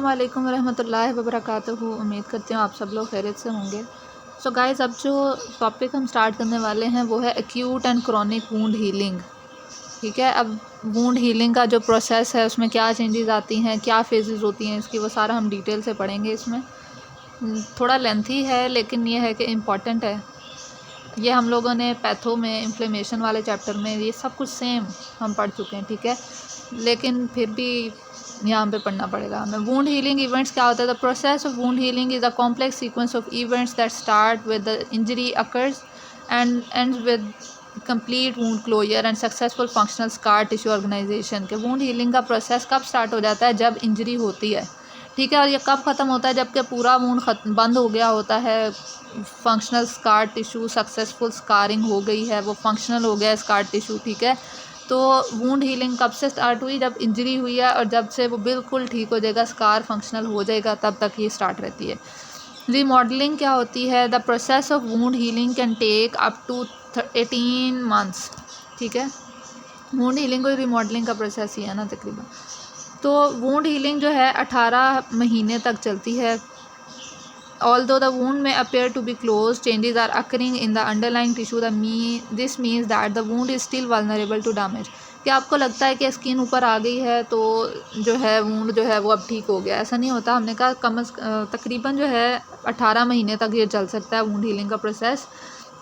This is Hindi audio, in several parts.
वालेकुम रहमतुल्लाहि व बरकातुहू। उम्मीद करती हूँ आप सब लोग खैरियत से होंगे। सो गाइस, अब जो टॉपिक हम स्टार्ट करने वाले हैं वो है acute and chronic wound healing. ठीक है, अब वुंड हीलिंग का जो प्रोसेस है उसमें क्या चेंजेस आती हैं, क्या फेजेस होती हैं इसकी, वो सारा हम डिटेल से पढ़ेंगे। इसमें थोड़ा लेंथी है लेकिन ये है कि इम्पॉर्टेंट है। ये हम लोगों ने पैथो में इन्फ्लेमेशन वाले चैप्टर में ये सब कुछ सेम हम पढ़ चुके हैं। ठीक है, लेकिन फिर भी यहाँ पे पढ़ना पड़ेगा हमें। वुंड हीलिंग इवेंट्स क्या होता है? The process of wound healing is a complex sequence of events that start with the injury occurs and ends with complete wound closure and successful functional scar tissue organisation. के वुंड हीलिंग का प्रोसेस कब स्टार्ट हो जाता है? जब इंजरी होती है। ठीक है, और ये कब ख़त्म होता है? जबकि पूरा वुंड बंद हो गया होता है, functional scar tissue, successful scarring हो गई है, वो फंक्शनल हो गया है स्कार टिश्यू। ठीक है, तो वुंड हीलिंग कब से स्टार्ट हुई? जब इंजरी हुई है, और जब से वो बिल्कुल ठीक हो जाएगा, स्कार फंक्शनल हो जाएगा, तब तक ये स्टार्ट रहती है। रीमॉडलिंग क्या होती है? The process of wound healing can take up to 18 months. ठीक है, वुंड हीलिंग को रीमॉडलिंग का प्रोसेस ही है ना तकरीबन। तो वुंड हीलिंग जो है 18 महीने तक चलती है। Although the wound may appear to be closed, changes are occurring in the underlying tissue. This means that the wound is still vulnerable to damage. कि आपको लगता है कि स्किन ऊपर आ गई है तो जो है वुंड जो है वो अब ठीक हो गया, ऐसा नहीं होता। हमने कहा तकरीबन जो है 18 महीने तक ये चल सकता है वुंड हीलिंग का प्रोसेस।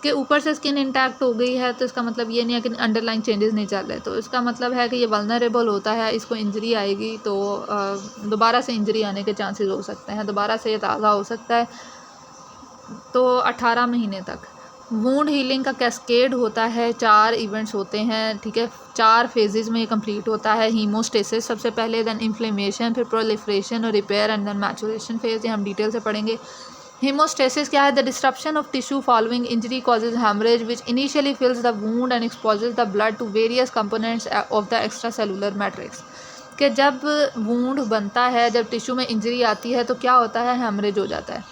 कि ऊपर से स्किन इंटैक्ट हो गई है तो इसका मतलब ये नहीं है कि अंडरलाइन चेंजेस नहीं चल रहे, तो इसका मतलब है कि ये वल्नरेबल होता है, इसको इंजरी आएगी तो दोबारा से इंजरी आने के चांसेस हो सकते हैं, दोबारा से ये ताज़ा हो सकता है। तो 18 महीने तक वुंड हीलिंग का कैस्केड होता है, 4 इवेंट्स होते हैं। ठीक है, 4 फेजेस में ये कंप्लीट होता है। हीमोस्टेसिस सबसे पहले, देन इन्फ्लेमेशन, फिर प्रोलिफरेशन और repair, and then maturation phase. ये हम डिटेल से पढ़ेंगे। Hemostasis क्या है? The disruption of tissue following injury causes hemorrhage, which initially fills the wound and exposes the blood to various components of the extracellular matrix. कि जब वूंड बनता है, जब टिश्यू में इंजरी आती है तो क्या होता है? हेमरेज हो जाता है।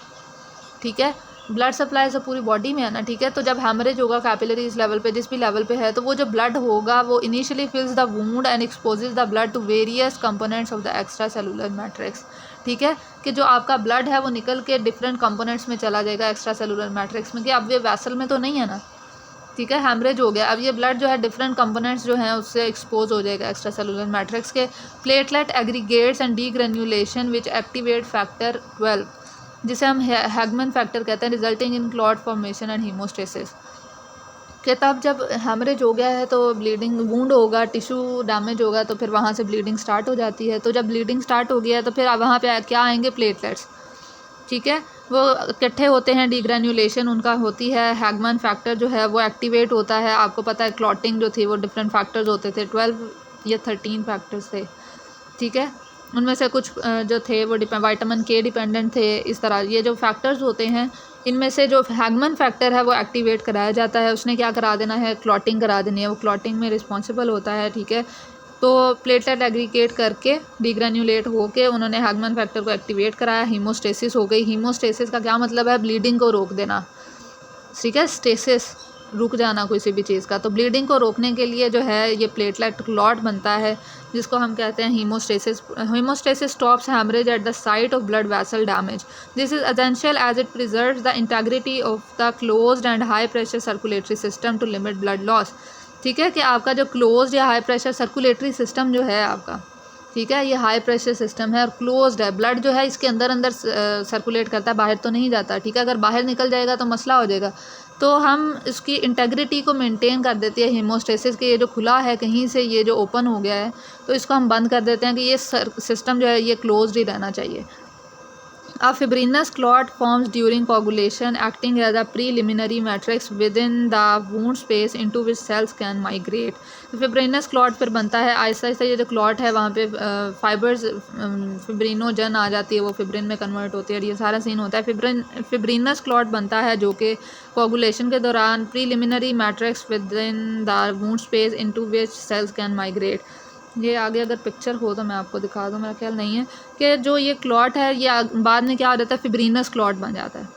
ठीक है, ब्लड सप्लाई से पूरी बॉडी में है ना। ठीक है, तो जब हेमरेज होगा कैपिलरीज लेवल पे, जिस भी लेवल पे है, तो वो जो ब्लड होगा वो initially fills the wound and exposes the blood to various components of the extra cellular matrix. ठीक है, कि जो आपका ब्लड है वो निकल के डिफरेंट कंपोनेंट्स में चला जाएगा एक्स्ट्रा सेलुलर मैट्रिक्स में, कि अब ये वैसल में तो नहीं है ना। ठीक है, हेमरेज हो गया, अब ये ब्लड जो है डिफरेंट कंपोनेंट्स जो हैं उससे एक्सपोज हो जाएगा एक्स्ट्रा सेलुलर मैट्रिक्स के। Platelet aggregates and degranulation which activate factor 12, जिसे हम हैगमन फैक्टर कहते हैं, resulting in clot formation and haemostasis. कि तब जब हेमरेज हो गया है तो ब्लीडिंग, वुंड होगा, टिश्यू डैमेज होगा, तो फिर वहाँ से ब्लीडिंग स्टार्ट हो जाती है। तो जब ब्लीडिंग स्टार्ट हो गया है तो फिर वहाँ पे क्या आएंगे? प्लेटलेट्स। ठीक है, वो इकट्ठे होते हैं, डीग्रेन्यूलेशन उनका होती है, हैगमन फैक्टर जो है वो एक्टिवेट होता है। आपको पता है क्लॉटिंग जो थी वो डिफरेंट फैक्टर्स होते थे, 12 या 13 फैक्टर्स थे। ठीक है, उनमें से कुछ जो थे वो विटामिन के डिपेंडेंट थे। इस तरह ये जो फैक्टर्स होते हैं, इनमें से जो हैगमन फैक्टर है वो एक्टिवेट कराया जाता है। उसने क्या करा देना है? क्लॉटिंग करा देनी है, वो क्लॉटिंग में रिस्पॉन्सिबल होता है। ठीक है, तो प्लेटलेट एग्रीगेट करके डीग्रेन्यूलेट होके उन्होंने हैगमन फैक्टर को एक्टिवेट कराया, हीमोस्टेसिस हो गई। हीमोस्टेसिस का क्या मतलब है? ब्लीडिंग को रोक देना। ठीक है, स्टेसिस, रुक जाना किसी भी चीज़ का। तो ब्लीडिंग को रोकने के लिए जो है ये प्लेटलेट क्लॉट बनता है, जिसको हम कहते हैं haemostasis. Haemostasis stops haemorrhage at the site of blood vessel damage. This is essential as it preserves the integrity of the closed and high pressure circulatory system to limit blood loss. ठीक है, कि आपका जो क्लोज्ड या हाई प्रेशर सर्कुलेटरी सिस्टम जो है आपका, ठीक है, ये हाई प्रेशर सिस्टम है और क्लोज्ड है। ब्लड जो है इसके अंदर अंदर सर्कुलेट करता है, बाहर तो नहीं जाता। ठीक है, अगर बाहर निकल जाएगा तो मसला हो जाएगा। तो हम इसकी इंटेग्रिटी को मेंटेन कर देते हैं हीमोस्टेसिस के। ये जो खुला है कहीं से, ये जो ओपन हो गया है, तो इसको हम बंद कर देते हैं कि ये सिस्टम जो है ये क्लोज्ड ही रहना चाहिए। A fibrinous clot forms during coagulation, acting as a preliminary matrix within the wound space into which cells can migrate. Fibrinous clot फिर बनता है आहिस्ता आहिस्ता। ये जो क्लॉट है वहाँ पे फाइबर्स, फिब्रिनोजन आ जाती है, वो फिब्रिन में कन्वर्ट होती है और ये सारा सीन होता है। फिब्रिनस क्लॉट बनता है जो कि कोगुलेशन के दौरान preliminary matrix within the wound space into which cells can migrate. ये आगे अगर पिक्चर हो तो मैं आपको दिखा दूँ, मेरा ख्याल नहीं है। कि जो ये क्लॉट है ये बाद में क्या हो जाता है? फिब्रिनस क्लॉट बन जाता है।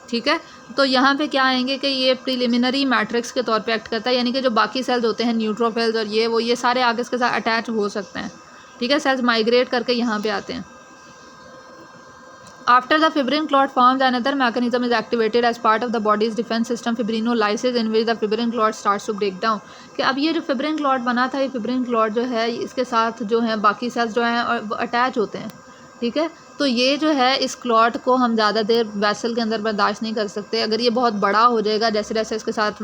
ठीक है, तो यहाँ पे क्या आएंगे कि ये प्रीलिमिनरी मैट्रिक्स के तौर पे एक्ट करता है, यानी कि जो बाकी सेल्स होते हैं, न्यूट्रोफिल्स और ये सारे आगे इसके साथ अटैच हो सकते हैं। ठीक है, सेल्स माइग्रेट करके यहाँ पे आते हैं। After the fibrin clot forms, another mechanism is activated as part of the body's defense system, fibrinolysis, in which the fibrin clot starts to break down. कि अब ये जो फिब्रिन क्लॉट बना था, ये फिब्रिन क्लॉट जो है इसके साथ जो है बाकी सेल्स जो हैं वो अटैच होते हैं, ठीक है। तो ये जो है इस क्लॉट को हम ज़्यादा देर वेसल के अंदर बर्दाश्त नहीं कर सकते। अगर ये बहुत बड़ा हो जाएगा, जैसे जैसे इसके साथ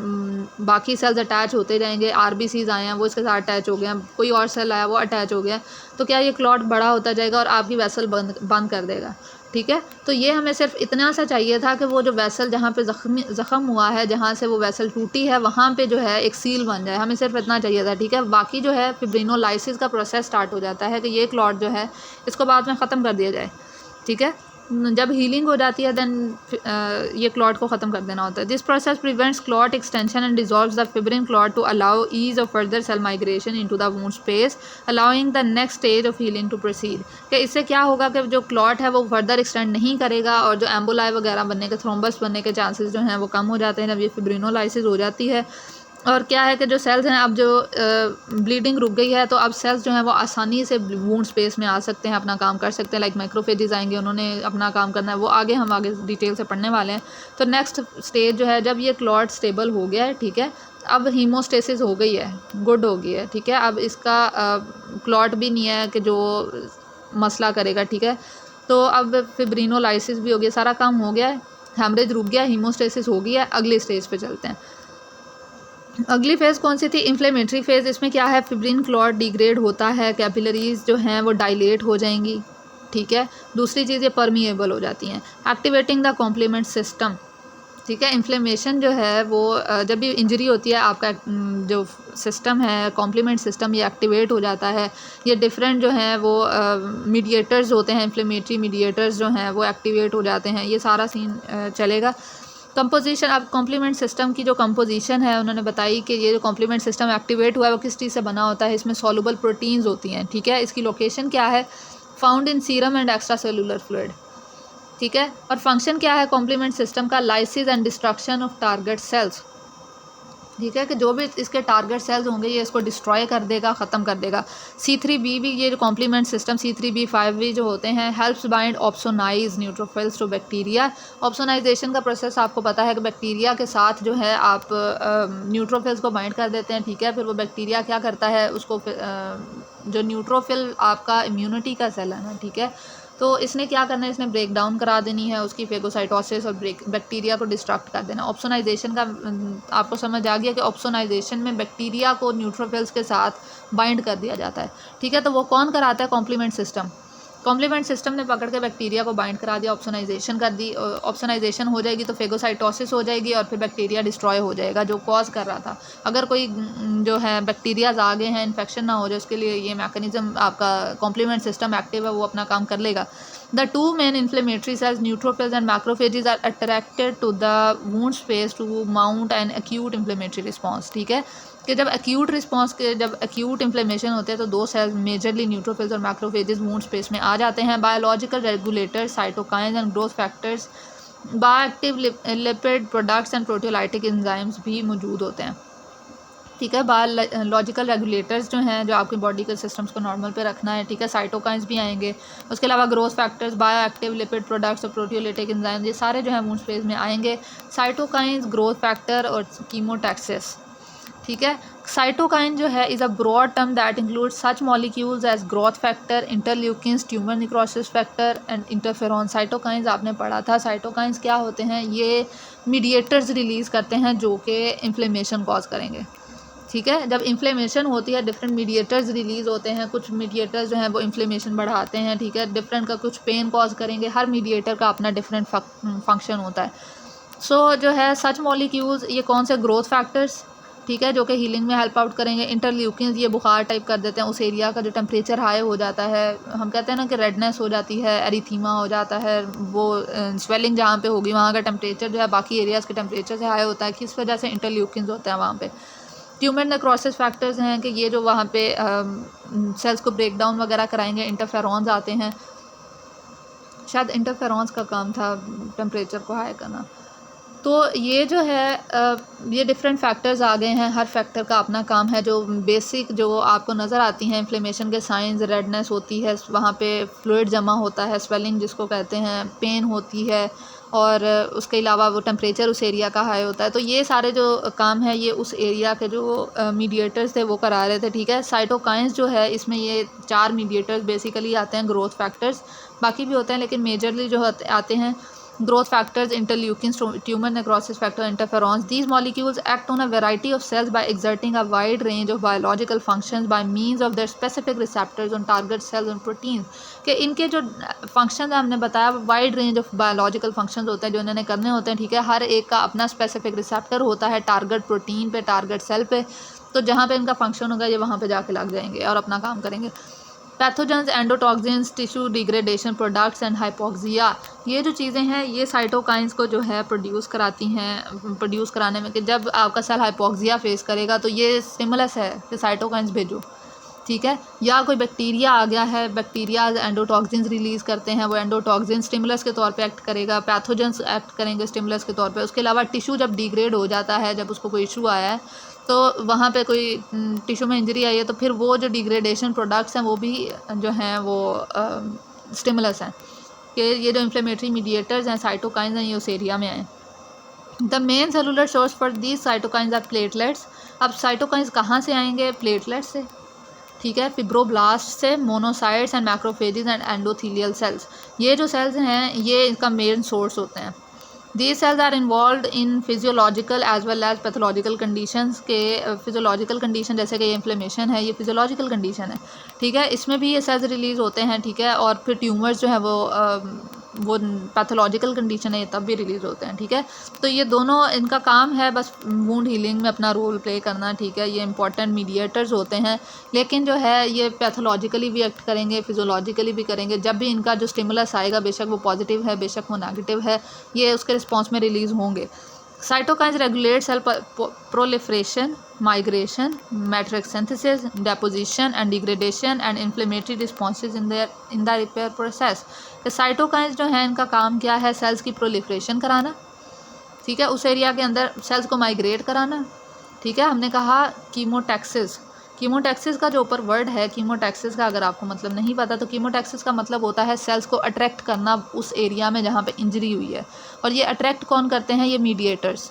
बाकी सेल्स अटैच होते जाएंगे, आरबीसीज आए हैं वो इसके साथ अटैच हो गए हैं, कोई और सेल आया वो अटैच हो गया, तो क्या ये क्लॉट बड़ा होता जाएगा और आपकी वेसल बंद कर देगा, ठीक है। तो ये हमें सिर्फ इतना सा चाहिए था कि वो जो वेसल जहाँ पे ज़ख़म हुआ है, जहाँ से वो वेसल टूटी है, वहाँ पे जो है एक सील बन जाए, हमें सिर्फ इतना चाहिए था, ठीक है। बाकी जो है फिब्रिनोलाइसिस का प्रोसेस स्टार्ट हो जाता है कि ये क्लॉट जो है इसको बाद में ख़त्म कर दिया जाए, ठीक है। जब हीलिंग हो जाती है देन ये क्लॉट को ख़त्म कर देना होता है। This process prevents clot extension and dissolves the fibrin clot to allow ease of further cell migration into the wound space, allowing the next stage of healing to proceed. कि इससे क्या होगा कि जो क्लॉट है वो फर्दर एक्सटेंड नहीं करेगा और जो एम्बोलाई वगैरह बनने के, थ्रोम्बस बनने के चांसेस जो हैं वो कम हो जाते हैं जब ये फिब्रिनोलाइसिस हो जाती है। और क्या है कि जो सेल्स हैं, अब जो ब्लीडिंग रुक गई है तो अब सेल्स जो हैं वो आसानी से वुंड स्पेस में आ सकते हैं, अपना काम कर सकते हैं। लाइक मैक्रोफेजेस आएंगे, उन्होंने अपना काम करना है, वो हम आगे डिटेल से पढ़ने वाले हैं। तो नेक्स्ट स्टेज जो है, जब ये क्लॉट स्टेबल हो गया है, ठीक है, अब हीमोस्टेसिस हो गई है, गुड हो गई है, ठीक है। अब इसका क्लॉट भी नहीं है कि जो मसला करेगा, ठीक है। तो अब फिब्रिनोलाइसिस भी हो गया, सारा काम हो गया है, हेमरेज रुक गया, हीमोस्टेसिस हो गई है। अगली स्टेज पे चलते हैं। अगली फेज़ कौन सी थी? Inflammatory phase. इसमें क्या है, फिब्रिन क्लॉट डिग्रेड होता है, कैपिलरीज जो हैं वो डायलेट हो जाएंगी, ठीक है। दूसरी चीज़ ये परमिएबल हो जाती हैं, एक्टिवेटिंग द कॉम्प्लीमेंट सिस्टम, ठीक है। इन्फ्लेमेशन जो है वो जब भी इंजरी होती है, आपका जो सिस्टम है, कॉम्प्लीमेंट सिस्टम, ये एक्टिवेट हो जाता है। ये डिफरेंट जो हैं वो मीडिएटर्स होते हैं, इन्फ्लेमेटरी मीडिएटर्स जो हैं वो एक्टिवेट हो जाते हैं। ये सारा सीन चलेगा। कंपोजिशन, अब कॉम्प्लीमेंट सिस्टम की जो कंपोजिशन है उन्होंने बताई कि ये जो कॉम्प्लीमेंट सिस्टम एक्टिवेट हुआ है वो किस चीज़ से बना होता है। इसमें सॉल्युबल प्रोटीन्स होती हैं, ठीक है। इसकी लोकेशन क्या है? Found in serum and extracellular fluid, ठीक है। और फंक्शन क्या है कॉम्प्लीमेंट सिस्टम का? Lysis and destruction of target cells, ठीक है। कि जो भी इसके टारगेट सेल्स होंगे ये इसको डिस्ट्रॉय कर देगा, ख़त्म कर देगा। C3b भी, ये जो कॉम्प्लीमेंट सिस्टम C3b 5b जो होते हैं, helps bind opsonise neutrophils to bacteria. Opsonisation का प्रोसेस आपको पता है कि बैक्टीरिया के साथ जो है आप न्यूट्रोफिल्स को बाइंड कर देते हैं, ठीक है। फिर वो बैक्टीरिया क्या करता है, उसको जो न्यूट्रोफिल आपका इम्यूनिटी का सेल है ना, ठीक है, तो इसने क्या करना है, इसने ब्रेक डाउन करा देनी है उसकी फेगोसाइटोसिस और बैक्टीरिया को डिस्ट्रक्ट कर देना। ऑप्सोनाइजेशन का आपको समझ आ गया कि ऑप्सोनाइजेशन में बैक्टीरिया को न्यूट्रोफिल्स के साथ बाइंड कर दिया जाता है, ठीक है। तो वो कौन कराता है? Complement system. कॉम्प्लीमेंट सिस्टम ने पकड़ के बैक्टीरिया को बाइंड करा दिया, ऑप्सोनाइजेशन कर दी। ऑप्सोनाइजेशन हो जाएगी तो फेगोसाइटोसिस हो जाएगी और फिर बैक्टीरिया डिस्ट्रॉय हो जाएगा जो कॉज कर रहा था। अगर कोई जो है बैक्टीरियाज आ गए हैं, इन्फेक्शन ना हो जाए, उसके लिए ये मैकेनिज्म आपका कॉम्प्लीमेंट सिस्टम एक्टिव है, वो अपना काम कर लेगा। The two main inflammatory cells, neutrophils and macrophages, are attracted to the wound space to mount an acute inflammatory response, ठीक है। कि जब एक्यूट रिस्पॉन्स के, जब एक्यूट इन्फ्लेमेशन होते हैं तो दो सेल्स, मेजरली न्यूट्रोफिल्स और मैक्रोफेजेस, वुंड स्पेस में आ जाते हैं। Biological regulators, cytokines and growth factors, bioactive lipid products and proteolytic enzymes भी मौजूद होते हैं, ठीक है। बायोलॉजिकल रेगुलेटर्स जो हैं, जो आपकी बॉडी के सिस्टम्स को नॉर्मल पे रखना है, ठीक है। साइटोकाइंस भी आएंगे, उसके अलावा growth factors, bioactive lipid products और प्रोटियोलाइटिक एंजाइम्स, ये सारे जो है वुंड स्पेस में आएंगे। साइटोकाइंस, ग्रोथ फैक्टर और कीमोटैक्सिस, ठीक है। साइटोकाइन जो है is a broad term that include such molecules as growth factor, interleukins, tumour necrosis factor and interferon. Cytokines आपने पढ़ा था। साइटोकाइंस क्या होते हैं? ये मीडिएटर्स रिलीज़ करते हैं जो कि इन्फ्लेमेशन कॉज करेंगे, ठीक है। जब इन्फ्लेमेशन होती है, डिफरेंट मीडिएटर्स रिलीज़ होते हैं। कुछ मीडिएटर्स जो हैं वो इन्फ्लेमेशन बढ़ाते हैं, ठीक है। डिफरेंट का कुछ पेन कॉज करेंगे। हर मीडिएटर का अपना डिफरेंट फंक्शन होता है। सो जो है सच मॉलिक्यूल्स, ये कौन से? ग्रोथ फैक्टर्स, ठीक है, जो कि हीलिंग में हेल्प आउट करेंगे। इंटरल्यूकिन्स, ये बुखार टाइप कर देते हैं, उस एरिया का जो टेम्परेचर हाई हो जाता है, हम कहते हैं ना कि रेडनेस हो जाती है, एरिथीमा हो जाता है, वो स्वेलिंग जहाँ पे होगी वहाँ का टेम्परेचर जो है बाकी एरियाज़ के टेम्परेचर से हाई होता है, किस वजह से? इंटरल्यूकिन्स होते हैं वहाँ पे। ट्यूमर नेक्रोसिस फैक्टर्स हैं कि ये जो वहाँ पे सेल्स को ब्रेक डाउन वगैरह कराएंगे। इंटरफेरॉन्स आते हैं, शायद इंटरफेरॉन्स का काम था टेम्परेचर को हाई करना। तो ये जो है ये डिफरेंट फैक्टर्स आ गए हैं, हर फैक्टर का अपना काम है। जो बेसिक जो आपको नज़र आती हैं इन्फ्लेमेशन के साइंस, रेडनेस होती है, वहाँ पे फ्लूइड जमा होता है, स्वेलिंग जिसको कहते हैं, पेन होती है, और उसके अलावा वो टेम्परेचर उस एरिया का हाई होता है। तो ये सारे जो काम है ये उस एरिया के जो मीडिएटर्स थे वो करा रहे थे, ठीक है। साइटोकाइंस जो है इसमें ये 4 मीडिएटर्स बेसिकली आते हैं, ग्रोथ फैक्टर्स बाकी भी होते हैं लेकिन मेजरली जो आते हैं growth factors, interleukins, tumor necrosis factor, interferons. These molecules act on a variety of cells by exerting a wide range of biological functions by means of their specific receptors on target cells and proteins. कि इनके जो फंक्शन है हमने बताया wide range of biological functions होते हैं जो इन्होंने करने होते हैं, ठीक है। हर एक का अपना स्पेसिफिक रिसेप्टर होता है टारगेट प्रोटीन पे, टारगेट सेल पे। तो जहाँ पे इनका फंक्शन होगा ये वहाँ पे जाके लग जाएंगे और अपना काम करेंगे। Pathogens, endotoxins, tissue degradation products and hypoxia, ये जो चीज़ें हैं ये साइटोकाइंस को जो है प्रोड्यूस कराती हैं। प्रोड्यूस कराने में कि जब आपका सेल हाइपोक्सिया फेस करेगा तो ये स्टिमुलस है कि साइटोकाइंस भेजो, ठीक है। या कोई बैक्टीरिया आ गया है, बैक्टीरिया एंडोटॉक्सिन्स रिलीज़ करते हैं, वो एंडोटॉक्सिन स्टिमुलस के तौर पे एक्ट करेगा, पैथोजेंस एक्ट करेंगे स्टिमुलस के तौर पे। उसके अलावा टिश्यू जब डिग्रेड हो जाता है, जब उसको कोई इशू आया है तो वहाँ पे कोई टिश्यू में इंजरी आई है तो फिर वो जो डिग्रेडेशन प्रोडक्ट्स हैं वो भी जो हैं वो स्टिमुलस हैं कि ये जो इन्फ्लेमेटरी मीडिएटर्स हैं साइटोकाइंस हैं ये उस एरिया में आए। The main cellular source for these cytokines are platelets. अब साइटोकाइंस कहाँ से आएंगे? प्लेटलेट्स से, ठीक है, फिब्रोब्लास्ट से, monocytes and macrophages and endothelial cells. ये जो सेल्स हैं ये इनका मेन सोर्स होते हैं। These cells are involved in physiological as well as pathological conditions के physiological condition जैसे कि ये inflammation है, ये physiological condition है, ठीक है। इसमें भी ये cells रिलीज़ होते हैं, ठीक है। और फिर ट्यूमर्स जो है वो पैथोलॉजिकल कंडीशन है, ये तब भी रिलीज़ होते हैं, ठीक है। तो ये दोनों इनका काम है बस वुंड हीलिंग में अपना रोल प्ले करना, ठीक है। ये इंपॉर्टेंट मीडिएटर्स होते हैं लेकिन जो है ये पैथोलॉजिकली भी एक्ट करेंगे, फिजियोलॉजिकली भी करेंगे। जब भी इनका जो स्टिमुलस आएगा बेशक वो पॉजिटिव है बेशक वो नेगेटिव है, ये उसके रिस्पॉन्स में रिलीज़ होंगे। Cytokines regulate cell proliferation, migration, matrix synthesis, deposition and degradation and inflammatory responses in the repair process. तो साइटोकाइंस जो है इनका काम क्या है? सेल्स की प्रोलिफरेशन कराना, ठीक है, उस एरिया के अंदर सेल्स को माइग्रेट कराना, ठीक है। हमने कहा कीमोटैक्सिस, कीमोटैक्सिस का जो ऊपर वर्ड है कीमोटैक्सिस का अगर आपको मतलब नहीं पता तो कीमोटैक्सिस का मतलब होता है सेल्स को अट्रैक्ट करना उस एरिया में जहाँ पे इंजरी हुई है। और ये अट्रैक्ट कौन करते हैं? ये मीडिएटर्स,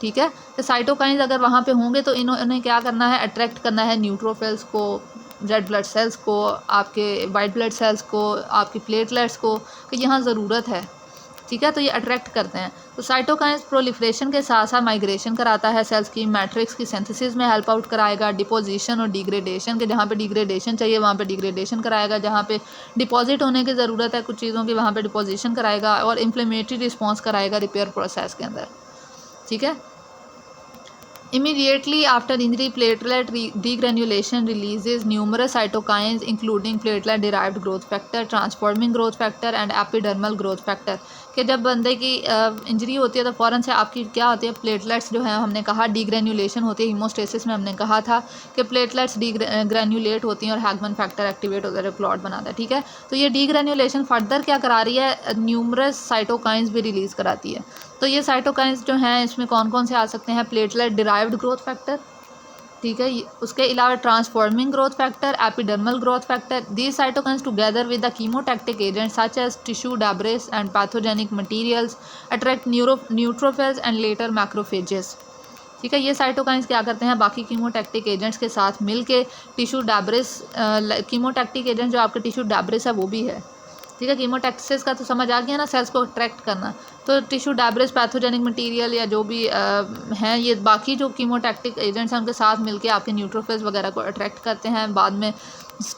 ठीक है। तो साइटोकाइंस अगर वहाँ पे होंगे तो इन्हें क्या करना है? अट्रैक्ट करना है न्यूट्रोफिल्स को, रेड ब्लड सेल्स को, आपके वाइट ब्लड सेल्स को, आपकी प्लेटलेट्स को, कि यहाँ ज़रूरत है, ठीक है। तो ये अट्रैक्ट करते हैं। तो साइटोकाइंस प्रोलिफरेशन के साथ साथ माइग्रेशन कराता है, सेल्स की मैट्रिक्स की सिंथेसिस में हेल्प आउट कराएगा, डिपोजिशन और डिग्रेडेशन के जहाँ पे डिग्रेडेशन चाहिए वहाँ पे डिग्रेडेशन कराएगा, जहाँ पे डिपॉजिट होने की ज़रूरत है कुछ चीज़ों की वहाँ पे डिपोजिशन कराएगा, और इन्फ्लेमेटरी रिस्पॉन्स कराएगा रिपेयर प्रोसेस के अंदर, ठीक है। Immediately after injury, platelet degranulation releases numerous cytokines including platelet-derived growth factor, transforming growth factor and epidermal growth factor। कि जब बंदे की इंजरी होती है तो फ़ौरन से आपकी क्या होती है? प्लेटलेट्स जो है हमने कहा डीग्रेन्यूलेशन होती है। हीमोस्टेसिस में हमने कहा था कि प्लेटलेट्स डीग्रेन्यूलेट होती हैं और हैगमन फैक्टर एक्टिवेट होता है जो क्लॉट बनाता है, ठीक है। तो ये डीग्रेन्यूलेशन फर्दर क्या करा रही है? न्यूमरस साइटोकाइंस भी रिलीज़ कराती है। तो ये साइटोकाइंस जो हैं इसमें कौन कौन से आ सकते हैं? प्लेटलेट डिराइव्ड ग्रोथ फैक्टर, ठीक है। उसके अलावा transforming growth factor, epidermal growth factor. These cytokines together with the chemotactic agent such as tissue debris and pathogenic materials attract neutrophils and later macrophages, ठीक है। ये साइटोकाइंस क्या करते हैं? बाकी कीमोटैक्टिक एजेंट्स के साथ मिल के टिश्यू डेब्रिस, कीमोटैक्टिक एजेंट जो आपके टिश्यू डेब्रिस है वो भी है, ठीक है। कीमोटैक्सिस का तो समझ आ गया ना, सेल्स को अट्रैक्ट करना। तो टिश्यू डेब्रिस, पैथोजेनिक मटेरियल या जो भी हैं ये बाकी जो कीमोटैक्टिक एजेंट्स हैं उनके साथ मिलके आपके न्यूट्रोफिल्स वगैरह को अट्रैक्ट करते हैं। बाद में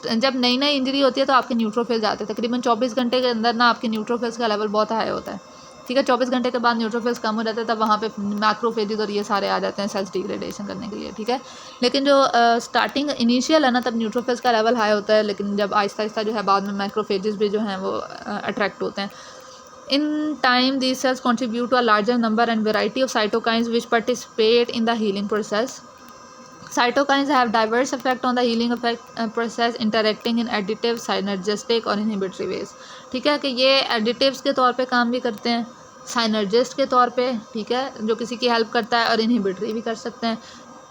जब नई नई इंजरी होती है तो आपके न्यूट्रोफिल्स आते हैं। तकरीबन 24 घंटे के अंदर ना आपके न्यूट्रोफिल्स का लेवल बहुत हाई होता है, ठीक है। 24 घंटे के बाद न्यूट्रोफिल्स कम हो जाते हैं, तब वहाँ पे मैक्रोफेजेस और ये सारे आ जाते हैं सेल्स डिग्रेडेशन करने के लिए, ठीक है। लेकिन जो स्टार्टिंग इनिशियल है ना तब न्यूट्रोफिल्स का लेवल हाई होता है, लेकिन जब आहिस्ता आहिस्ता जो है बाद में मैक्रोफेजेस भी जो हैं वो अट्रैक्ट होते हैं। In time, these cells contribute to a larger number and variety of cytokines which participate in the healing process. Cytokines have diverse effect on the healing process, interacting in additive, synergistic और inhibitory ways, ठीक है। कि ये एडिटिव्स के तौर पे काम भी करते हैं, साइनर्जिस्ट के तौर पे, ठीक है, जो किसी की हेल्प करता है, और इनहिबिटरी भी कर सकते हैं।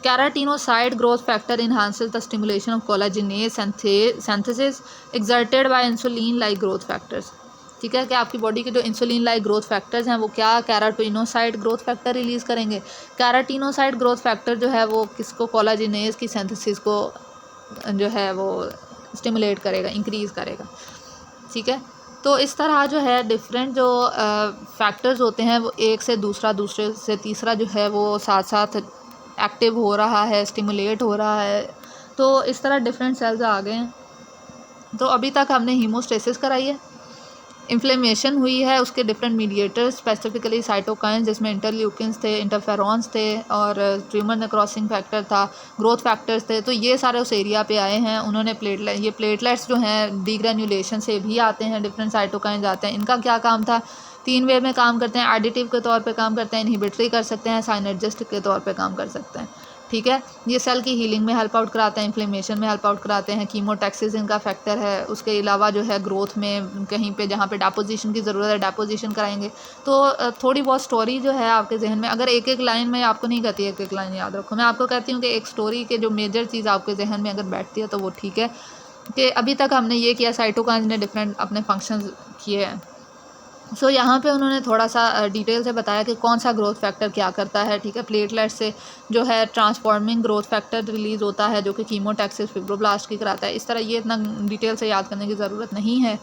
Keratinocyte growth factor enhances the stimulation of collagenase synthesis exerted by insulin like growth factors. ठीक है, कि आपकी बॉडी के जो इंसुलिन लाइक ग्रोथ फैक्टर्स हैं वो क्या केराटिनोसाइड ग्रोथ फैक्टर रिलीज़ करेंगे। केराटिनोसाइड ग्रोथ फैक्टर जो है वो किसको, कोलाजिनेज की सिंथेसिस को जो है वो स्टिमुलेट करेगा, इंक्रीज़ करेगा। ठीक है, तो इस तरह जो है डिफरेंट जो फैक्टर्स होते हैं वो एक से दूसरा, दूसरे से तीसरा जो है वो साथ साथ एक्टिव हो रहा है, स्टिमुलेट हो रहा है। तो इस तरह डिफरेंट सेल्स आ गए हैं। तो अभी तक हमने हीमोस्टेसिस कराई है, इन्फ्लेमेशन हुई है, उसके डिफरेंट मीडिएटर्स, स्पेसिफिकली साइटोकाइंस जिसमें इंटरल्यूकिन्स थे, इंटरफेरॉन्स थे, और ट्यूमर नेक्रोसिंग फैक्टर था, ग्रोथ फैक्टर्स थे। तो ये सारे उस एरिया पे आए हैं। उन्होंने ये प्लेटलेट्स जो हैं डीग्रेन्यूलेशन से भी आते हैं, डिफरेंट साइटोकाइंस आते हैं। इनका क्या काम था, 3 वे में काम करते हैं, एडिटिव के तौर पे काम करते हैं, इनहिबिटरी कर सकते हैं, साइनर्जिस्ट के तौर पे काम कर सकते हैं। ठीक है, ये सेल की हीलिंग में हेल्प आउट कराते हैं, इन्फ्लेमेशन में हेल्प आउट कराते हैं, कीमोटैक्सिस इनका फैक्टर है। उसके अलावा जो है ग्रोथ में कहीं पे जहाँ पे डेपोजिशन की ज़रूरत है डेपोजिशन कराएंगे। तो थोड़ी बहुत स्टोरी जो है आपके जहन में, अगर एक एक लाइन में आपको नहीं कहती एक एक लाइन याद रखो, मैं आपको कहती हूँ कि एक स्टोरी के जो मेजर चीज़ आपके जहन में अगर बैठती है तो वो ठीक है, कि अभी तक हमने ये किया, साइटोकाइंस ने डिफरेंट अपने फंक्शंस किए हैं। सो यहाँ पे उन्होंने थोड़ा सा डिटेल से बताया कि कौन सा ग्रोथ फैक्टर क्या करता है। ठीक है, प्लेटलेट से जो है ट्रांसफॉर्मिंग ग्रोथ फैक्टर रिलीज़ होता है जो कि कीमोटैक्सिस फिब्रोब्लास्ट की कराता है। इस तरह ये इतना डिटेल से याद करने की ज़रूरत नहीं है।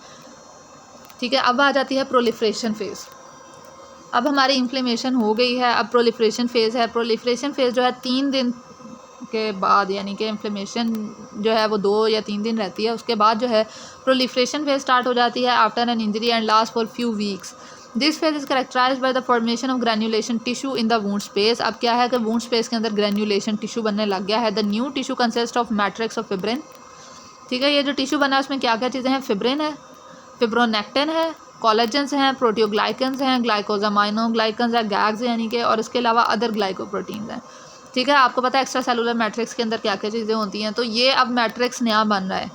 ठीक है, अब आ जाती है प्रोलिफ्रेशन फेज़। अब हमारी इन्फ्लेमेशन हो गई है, अब प्रोलिफ्रेशन फेज़ है। प्रोलिफ्रेशन फेज़ जो है 3 दिन के बाद, यानी कि इन्फ्लेमेशन जो है वो 2 या 3 दिन रहती है, उसके बाद जो है प्रोलिफ्रेशन फेज स्टार्ट हो जाती है after an injury and last for few weeks. This phase is characterised by the formation of granulation tissue in the wound space. अब क्या है कि वुंड स्पेस के अंदर ग्रैन्युलेशन टिश्यू बनने लग गया है। The new tissue consist of matrix of fibrin. ठीक है, ये जो टिश्यू बना है उसमें क्या क्या चीज़ें हैं, फिब्रिन है, फिब्रोनेक्टिन है, कोलेजन्स हैं, प्रोटियोग्लाइकन्स हैं, ग्लाइकोजामाइनोग्लाइकन्स है, गैग्स यानी कि, और इसके अलावा अदर ग्लाइकोप्रोटीन्स हैं। ठीक है, आपको पता है एक्स्ट्रा सेलुलर मैट्रिक्स के अंदर क्या क्या चीज़ें होती हैं। तो ये अब मैट्रिक्स नया बन रहा है।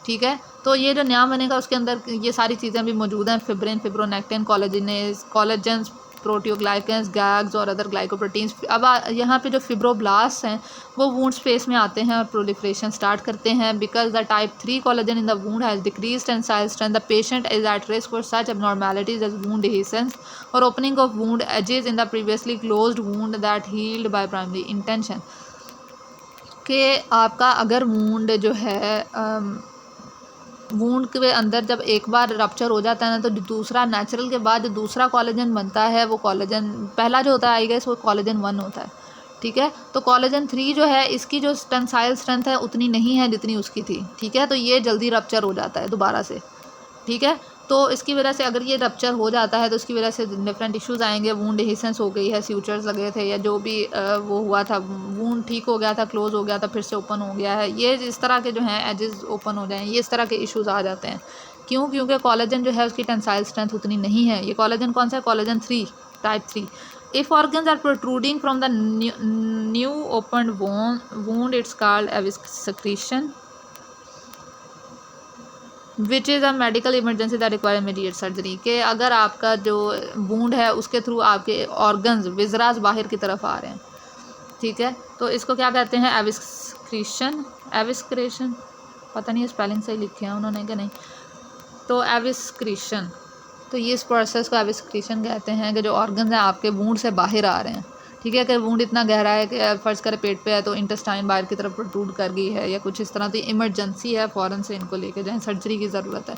ठीक है, तो ये जो नया बनेगा उसके अंदर ये सारी चीज़ें भी मौजूद हैं, फिब्रिन, फिब्रोनेक्टिन, कोलेजन्स, प्रोटियोग्लाइकन्स, गैग्स और अदर ग्लाइकोप्रोटीन्स। अब यहाँ पे जो फिब्रोब्लास्ट हैं वो वुंड स्पेस में आते हैं और प्रोलिफरेशन स्टार्ट करते हैं। Because the type 3 collagen in the wound has decrease tensile strength, the patient is at risk for such abnormalities as wound dehiscence or opening of wound edges in the previously closed wound that healed by primary intention. कि आपका अगर वुंड जो है वूंड के अंदर जब एक बार रप्चर हो जाता है ना, तो दूसरा नेचुरल के बाद जो दूसरा कोलेजन बनता है वो कोलेजन पहला जो होता है आई गेस वो कोलेजन 1 होता है। ठीक है, तो कोलेजन 3 जो है इसकी जो टेंसाइल स्ट्रेंथ है उतनी नहीं है जितनी उसकी थी। ठीक है, तो ये जल्दी रप्चर हो जाता है दोबारा से। ठीक है, तो इसकी वजह से अगर ये रप्चर हो जाता है तो इसकी वजह से डिफरेंट इश्यूज़ आएंगे। वूंड डिहेसेंस हो गई है, स्यूचर्स लगे थे या जो भी वो हुआ था, वूंड ठीक हो गया था, क्लोज हो गया था, फिर से ओपन हो गया है, ये इस तरह के जो हैं एजेस ओपन हो जाएँ, ये इस तरह के इश्यूज़ आ जाते हैं। क्यों? क्योंकि कोलेजन जो है उसकी टेंसाइल स्ट्रेंथ उतनी नहीं है। ये कोलेजन कौन सा है? Collagen 3, type 3। If organs are protruding from the new opened wound, it's called avascuration, which is a medical emergency that require immediate surgery. के अगर आपका जो वूंड है उसके थ्रू आपके ऑर्गन्स विजरास बाहर की तरफ आ रहे हैं। ठीक है, तो इसको क्या कहते हैं? एविस्क्रेशन, पता नहीं स्पेलिंग सही लिखे हैं उन्होंने कि नहीं। तो एविस्क्रेशन, तो ये इस प्रोसेस को एविस्क्रेशन कहते हैं कि जो ऑर्गन्स हैं आपके वूंड से बाहर आ रहे हैं। ठीक है, अगर वूंड इतना गहरा है कि फ़र्ज़ करें पेट पे है तो इंटेस्टाइन बाहर की तरफ प्रोट्रूड कर गई है या कुछ इस तरह, तो इमरजेंसी है, फ़ौरन से इनको लेके जाएं, सर्जरी की ज़रूरत है।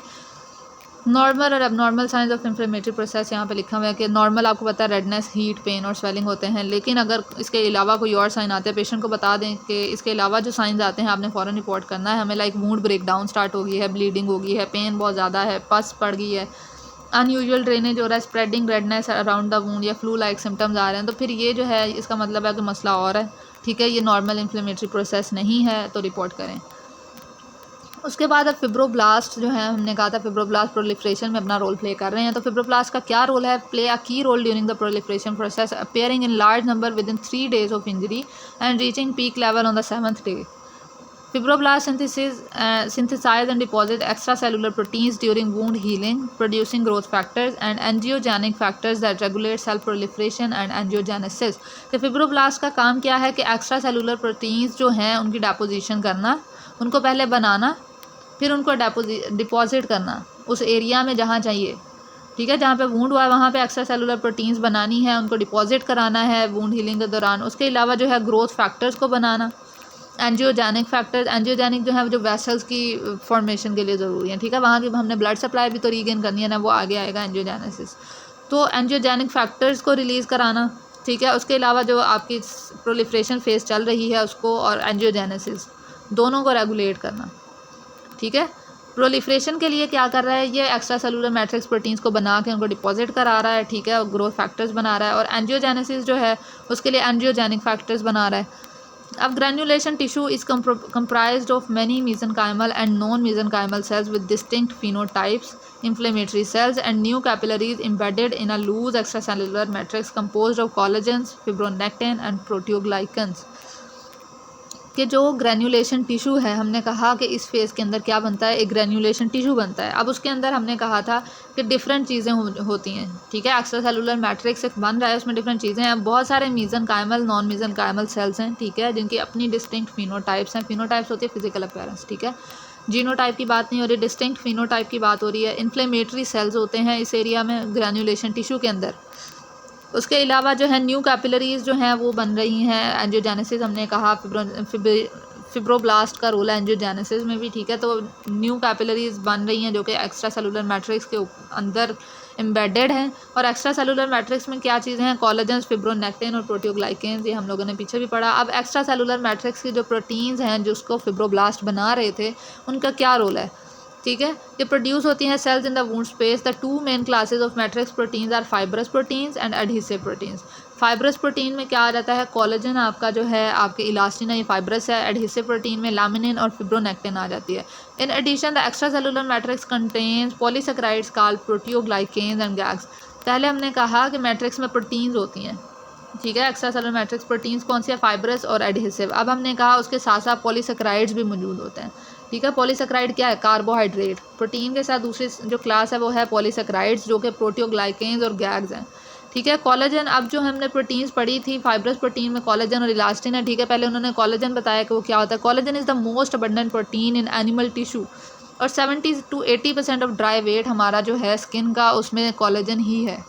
नॉर्मल और abnormal science of inflammatory process यहाँ पे लिखा हुआ है कि नॉर्मल आपको पता है रेडनेस, हीट, पेन और स्वेलिंग होते हैं। लेकिन अगर इसके अलावा कोई और साइन आते हैं, पेशेंट को बता दें कि इसके अलावा जो साइंस आते हैं आपने फ़ौरन रिपोर्ट करना है हमें। Like wound break down start हो गई है, ब्लीडिंग हो गई है, पेन बहुत ज़्यादा है, पस पड़ गई है, अनयूजुअल ड्रेनेज हो रहा है, spreading redness around the wound या फ्लू लाइक सिम्टम्स आ रहे हैं, तो फिर ये जो है इसका मतलब है कि मसला और है। ठीक है, ये नॉर्मल इन्फ्लेमेटरी प्रोसेस नहीं है, तो रिपोर्ट करें। उसके बाद अब फिब्रोब्लास्ट जो है, हमने कहा था फिब्रोब्लास्ट प्रोलिफरेशन में अपना रोल प्ले कर रहे हैं। तो फिब्रोब्लास्ट का क्या रोल है? Play a key role during the proliferation process, appearing in large number within 3 days of injury and reaching peak level on the 7th day। Fibroblasts synthesize and deposit extracellular proteins during wound healing, producing growth factors and angiogenic factors that regulate cell proliferation and angiogenesis. तो फिब्रोब्लास्ट का काम क्या है कि एक्स्ट्रा सेलुलर प्रोटीन्स जो हैं उनकी डेपोजिशन करना, उनको पहले बनाना, फिर उनको डिपॉजिट करना उस एरिया में जहाँ चाहिए, ठीक है, जहाँ पे वूंड हुआ है वहाँ पे एक्स्ट्रा सेलुलर प्रोटीन्स बनानी है, उनको डिपॉजिट कराना है वूंड हीलिंग के दौरान। उसके अलावा जो है ग्रोथ फैक्टर्स को बनाना, एंजियोजेनिक फैक्टर्स, एंजियोजेनिक जो है जो वेसल्स की फॉर्मेशन के लिए ज़रूरी है, ठीक है, वहाँ की हमने ब्लड सप्लाई भी तो रीगेन करनी है ना, वो आगे आएगा एंजियोजेनेसिस। तो एंजियोजेनिक फैक्टर्स को रिलीज़ कराना, ठीक है, उसके अलावा जो आपकी प्रोलिफरेशन फेज चल रही है उसको और एंजियोजेनेसिस दोनों को रेगुलेट करना, ठीक है। प्रोलिफरेशन के लिए क्या कर रहा है, ये एक्स्ट्रा सेलुलर मैट्रिक्स प्रोटीन्स को बना के उनको डिपॉजिट करा रहा है, ठीक है, और ग्रोथ फैक्टर्स बना रहा है, और एंजियोजेनेसिस जो है उसके लिए एंजियोजेनिक फैक्टर्स बना रहा है। अब granulation tissue is comprised of many mesenchymal and non-mesenchymal cells with distinct phenotypes, inflammatory cells and new capillaries embedded in a loose extracellular matrix composed of collagens, fibronectin and proteoglycans। कि जो ग्रैन्युलेशन टिशू है, हमने कहा कि इस फेज़ के अंदर क्या बनता है, एक ग्रैन्युलेशन टिशू बनता है। अब उसके अंदर हमने कहा था कि डिफरेंट चीज़ें होती हैं, ठीक है, एक्स्ट्रा सेलुलर मैट्रिक्स एक बन रहा है, उसमें डिफरेंट चीज़ें हैं। बहुत सारे मीज़ेनकाइमल, नॉन मीज़ेनकाइमल सेल्स हैं, ठीक है, जिनकी अपनी डिस्टिंक्ट फिनोटाइप्स हैं। फिनोटाइप्स होती है फिजिकल अपीयरेंस, ठीक है, जीनोटाइप की बात नहीं हो रही, डिस्टिंक्ट फिनोटाइप की बात हो रही है। इन्फ्लेमेटरी सेल्स होते हैं इस एरिया में ग्रैन्युलेशन टिशू के अंदर। उसके अलावा जो है न्यू कैपिलरीज जो हैं वो बन रही हैं, एंजियोजेनेसिस हमने कहा, फिब्रोब्लास्ट का रोल है एंजियोजेनेसिस में भी, ठीक है, तो न्यू कैपिलरीज बन रही हैं जो कि एक्स्ट्रा सेलुलर मैट्रिक्स के अंदर एम्बेडेड हैं। और एक्स्ट्रा सेलुलर मैट्रिक्स में क्या चीज़ें हैं, कोलेजन्स, फिब्रोनेक्टिन और प्रोटियोग्लाइकेंस, ये हम लोगों ने पीछे भी पढ़ा। अब एक्स्ट्रा सेलुलर मैट्रिक्स की जो प्रोटीन्स हैं जिसको फिब्रोब्लास्ट बना रहे थे, उनका क्या रोल है, ठीक है, ये प्रोड्यूस होती हैं cells in the wound space. The two main classes of matrix proteins are fibrous proteins and adhesive proteins. Fibrous protein में क्या आ जाता है, कोलेजन आपका जो है आपके इलास्टिन है, ये फाइब्रस है। एडहेसिव प्रोटीन में लैमिनिन और फिब्रोनेक्टिन आ जाती है। In addition the extra cellular matrix contains polysaccharides called proteoglycans and GAGs. पहले हमने कहा कि मैट्रिक्स में प्रोटीन्स होती हैं, ठीक है, एक्स्ट्रा सेलुलर मैट्रिक्स प्रोटीन्स कौन सी है, फाइब्रस और एडहेसिव। अब हमने कहा उसके साथ साथ पॉलीसेकेराइड्स भी मौजूद होते हैं, ठीक है। पॉलीसेकेराइड क्या है, कार्बोहाइड्रेट। प्रोटीन के साथ दूसरी जो क्लास है वो है पॉलीसेकेराइड्स, जो कि प्रोटियोग्लाइकेन्स और गैग्स हैं, ठीक है। कोलेजन, अब जो हमने प्रोटीन्स पढ़ी थी, फाइब्रस प्रोटीन में कोलेजन और इलास्टिन है, ठीक है। पहले उन्होंने कोलेजन बताया कि वो क्या होता है। Collagen is the most abundant protein in animal tissue, और 70 to 80% ऑफ ड्राई वेट हमारा जो है स्किन का, उसमें कोलेजन ही है,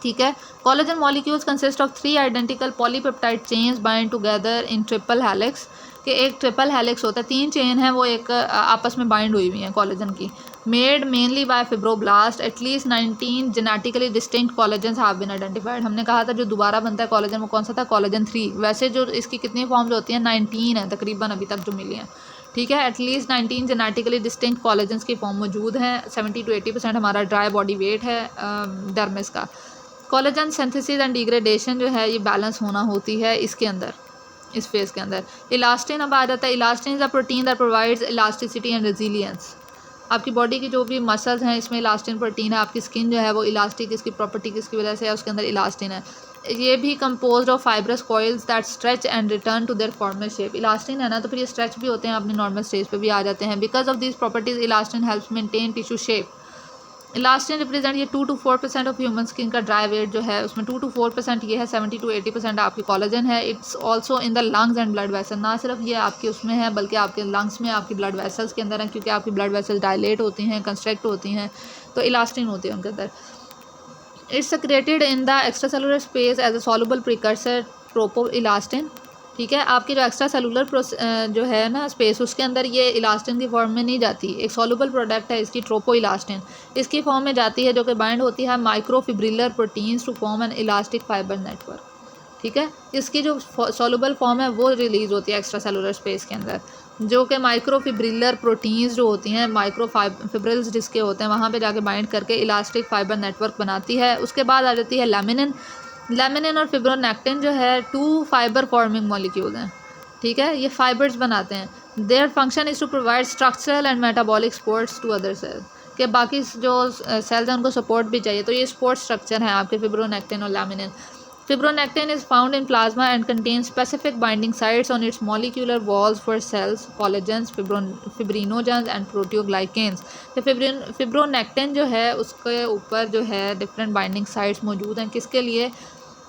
ठीक है। Collagen molecules consist of 3 identical polypeptide chains bind together in triple helix, कि एक ट्रिपल हेलिक्स होता है, 3 चेन है वो एक आपस में बाइंड हुई हुई हैं कोलेजन की, made mainly by fibroblast. At least 19 genetically distinct collagens have been identified. हमने कहा था जो दोबारा बनता है कोलेजन वो कौन सा था, कोलेजन 3। वैसे जो इसकी कितनी फॉर्म्स होती हैं, 19 है तकरीबन अभी तक जो मिली हैं, ठीक है। एटलीस्ट 19 जेनेटिकली डिस्टिंक्ट कोलेजन्स की फॉर्म मौजूद हैं। 70 to 80% हमारा ड्राई बॉडी वेट है डर्मिस का। कोलेजन सिंथेसिस एंड डिग्रेडेशन जो है ये बैलेंस होना होती है इसके अंदर, इस फेज़ के अंदर। इलास्टिन अब आ जाता है। Elastin is a protein that provides elasticity and resilience. आपकी बॉडी की जो भी मसल्स हैं इसमें इलास्टिन प्रोटीन है। आपकी स्किन जो है वो इलास्टिक, इसकी प्रॉपर्टी किसकी वजह से है, उसके अंदर इलास्टिन है। ये भी composed of fibrous coils that stretch and return to their former shape. Elastin है ना, तो फिर ये स्ट्रेच भी होते हैं, अपनी नॉर्मल स्टेज पे भी आ जाते हैं। Because of this properties elastin helps maintain tissue shape. Elastin represent, ये 2 to 4% ऑफ ह्यूमन स्किन का ड्राई वेट जो है उसमें 2 to 4% ये है। 70 to 80% आपकी कोलेजन है। It's also in the lungs and blood vessel. ना सिर्फ ये आपके उसमें है बल्कि आपके लंग्स में, आपकी ब्लड वेसल्स के अंदर है, क्योंकि आपकी ब्लड वेसल्स डायलेट होती हैं, कंस्ट्रक्ट होती हैं, तो इलास्टिन होती है उनके अंदर। It's secreted in the extra cellular space as a soluble precursor tropoelastin, ठीक है। आपकी जो एक्स्ट्रा सेलुलर जो है ना स्पेस, उसके अंदर ये इलास्टिन की फॉर्म में नहीं जाती। एक सॉल्युबल प्रोडक्ट है इसकी ट्रोपो इलास्टिन, इसकी फॉर्म में जाती है, जो कि बाइंड होती है microfibrillar proteins to form an elastic fibre network, ठीक है। इसकी जो सॉल्युबल फॉर्म है वो रिलीज़ होती है एक्स्ट्रा सेलुलर स्पेस के अंदर, जो कि माइक्रोफिब्रिलर प्रोटीन्स जो होती हैं, माइक्रोफिब्रिल्स जिसके होते हैं, वहाँ पे जाके बाइंड करके इलास्टिक फाइबर नेटवर्क बनाती है। उसके बाद आ जाती है लैमिनिन। लैमिनिन और फिब्रोनेक्टिन जो है 2 फाइबर फॉर्मिंग मॉलिक्यूल हैं, ठीक है, ये फाइबर्स बनाते हैं। Their function is to provide structural and metabolic supports to other cells, के बाकी जो सेल्स हैं उनको सपोर्ट भी चाहिए, तो ये सपोर्ट स्ट्रक्चर हैं आपके फिब्रोनेक्टिन और laminin. Fibronectin is found in plasma and contains specific binding sites on its molecular walls for cells, collagens, fibrinogens and proteoglycans. तो फिब्रोनेक्टिन जो है उसके ऊपर जो है डिफरेंट बाइंडिंग साइट्स मौजूद हैं, किसके लिए?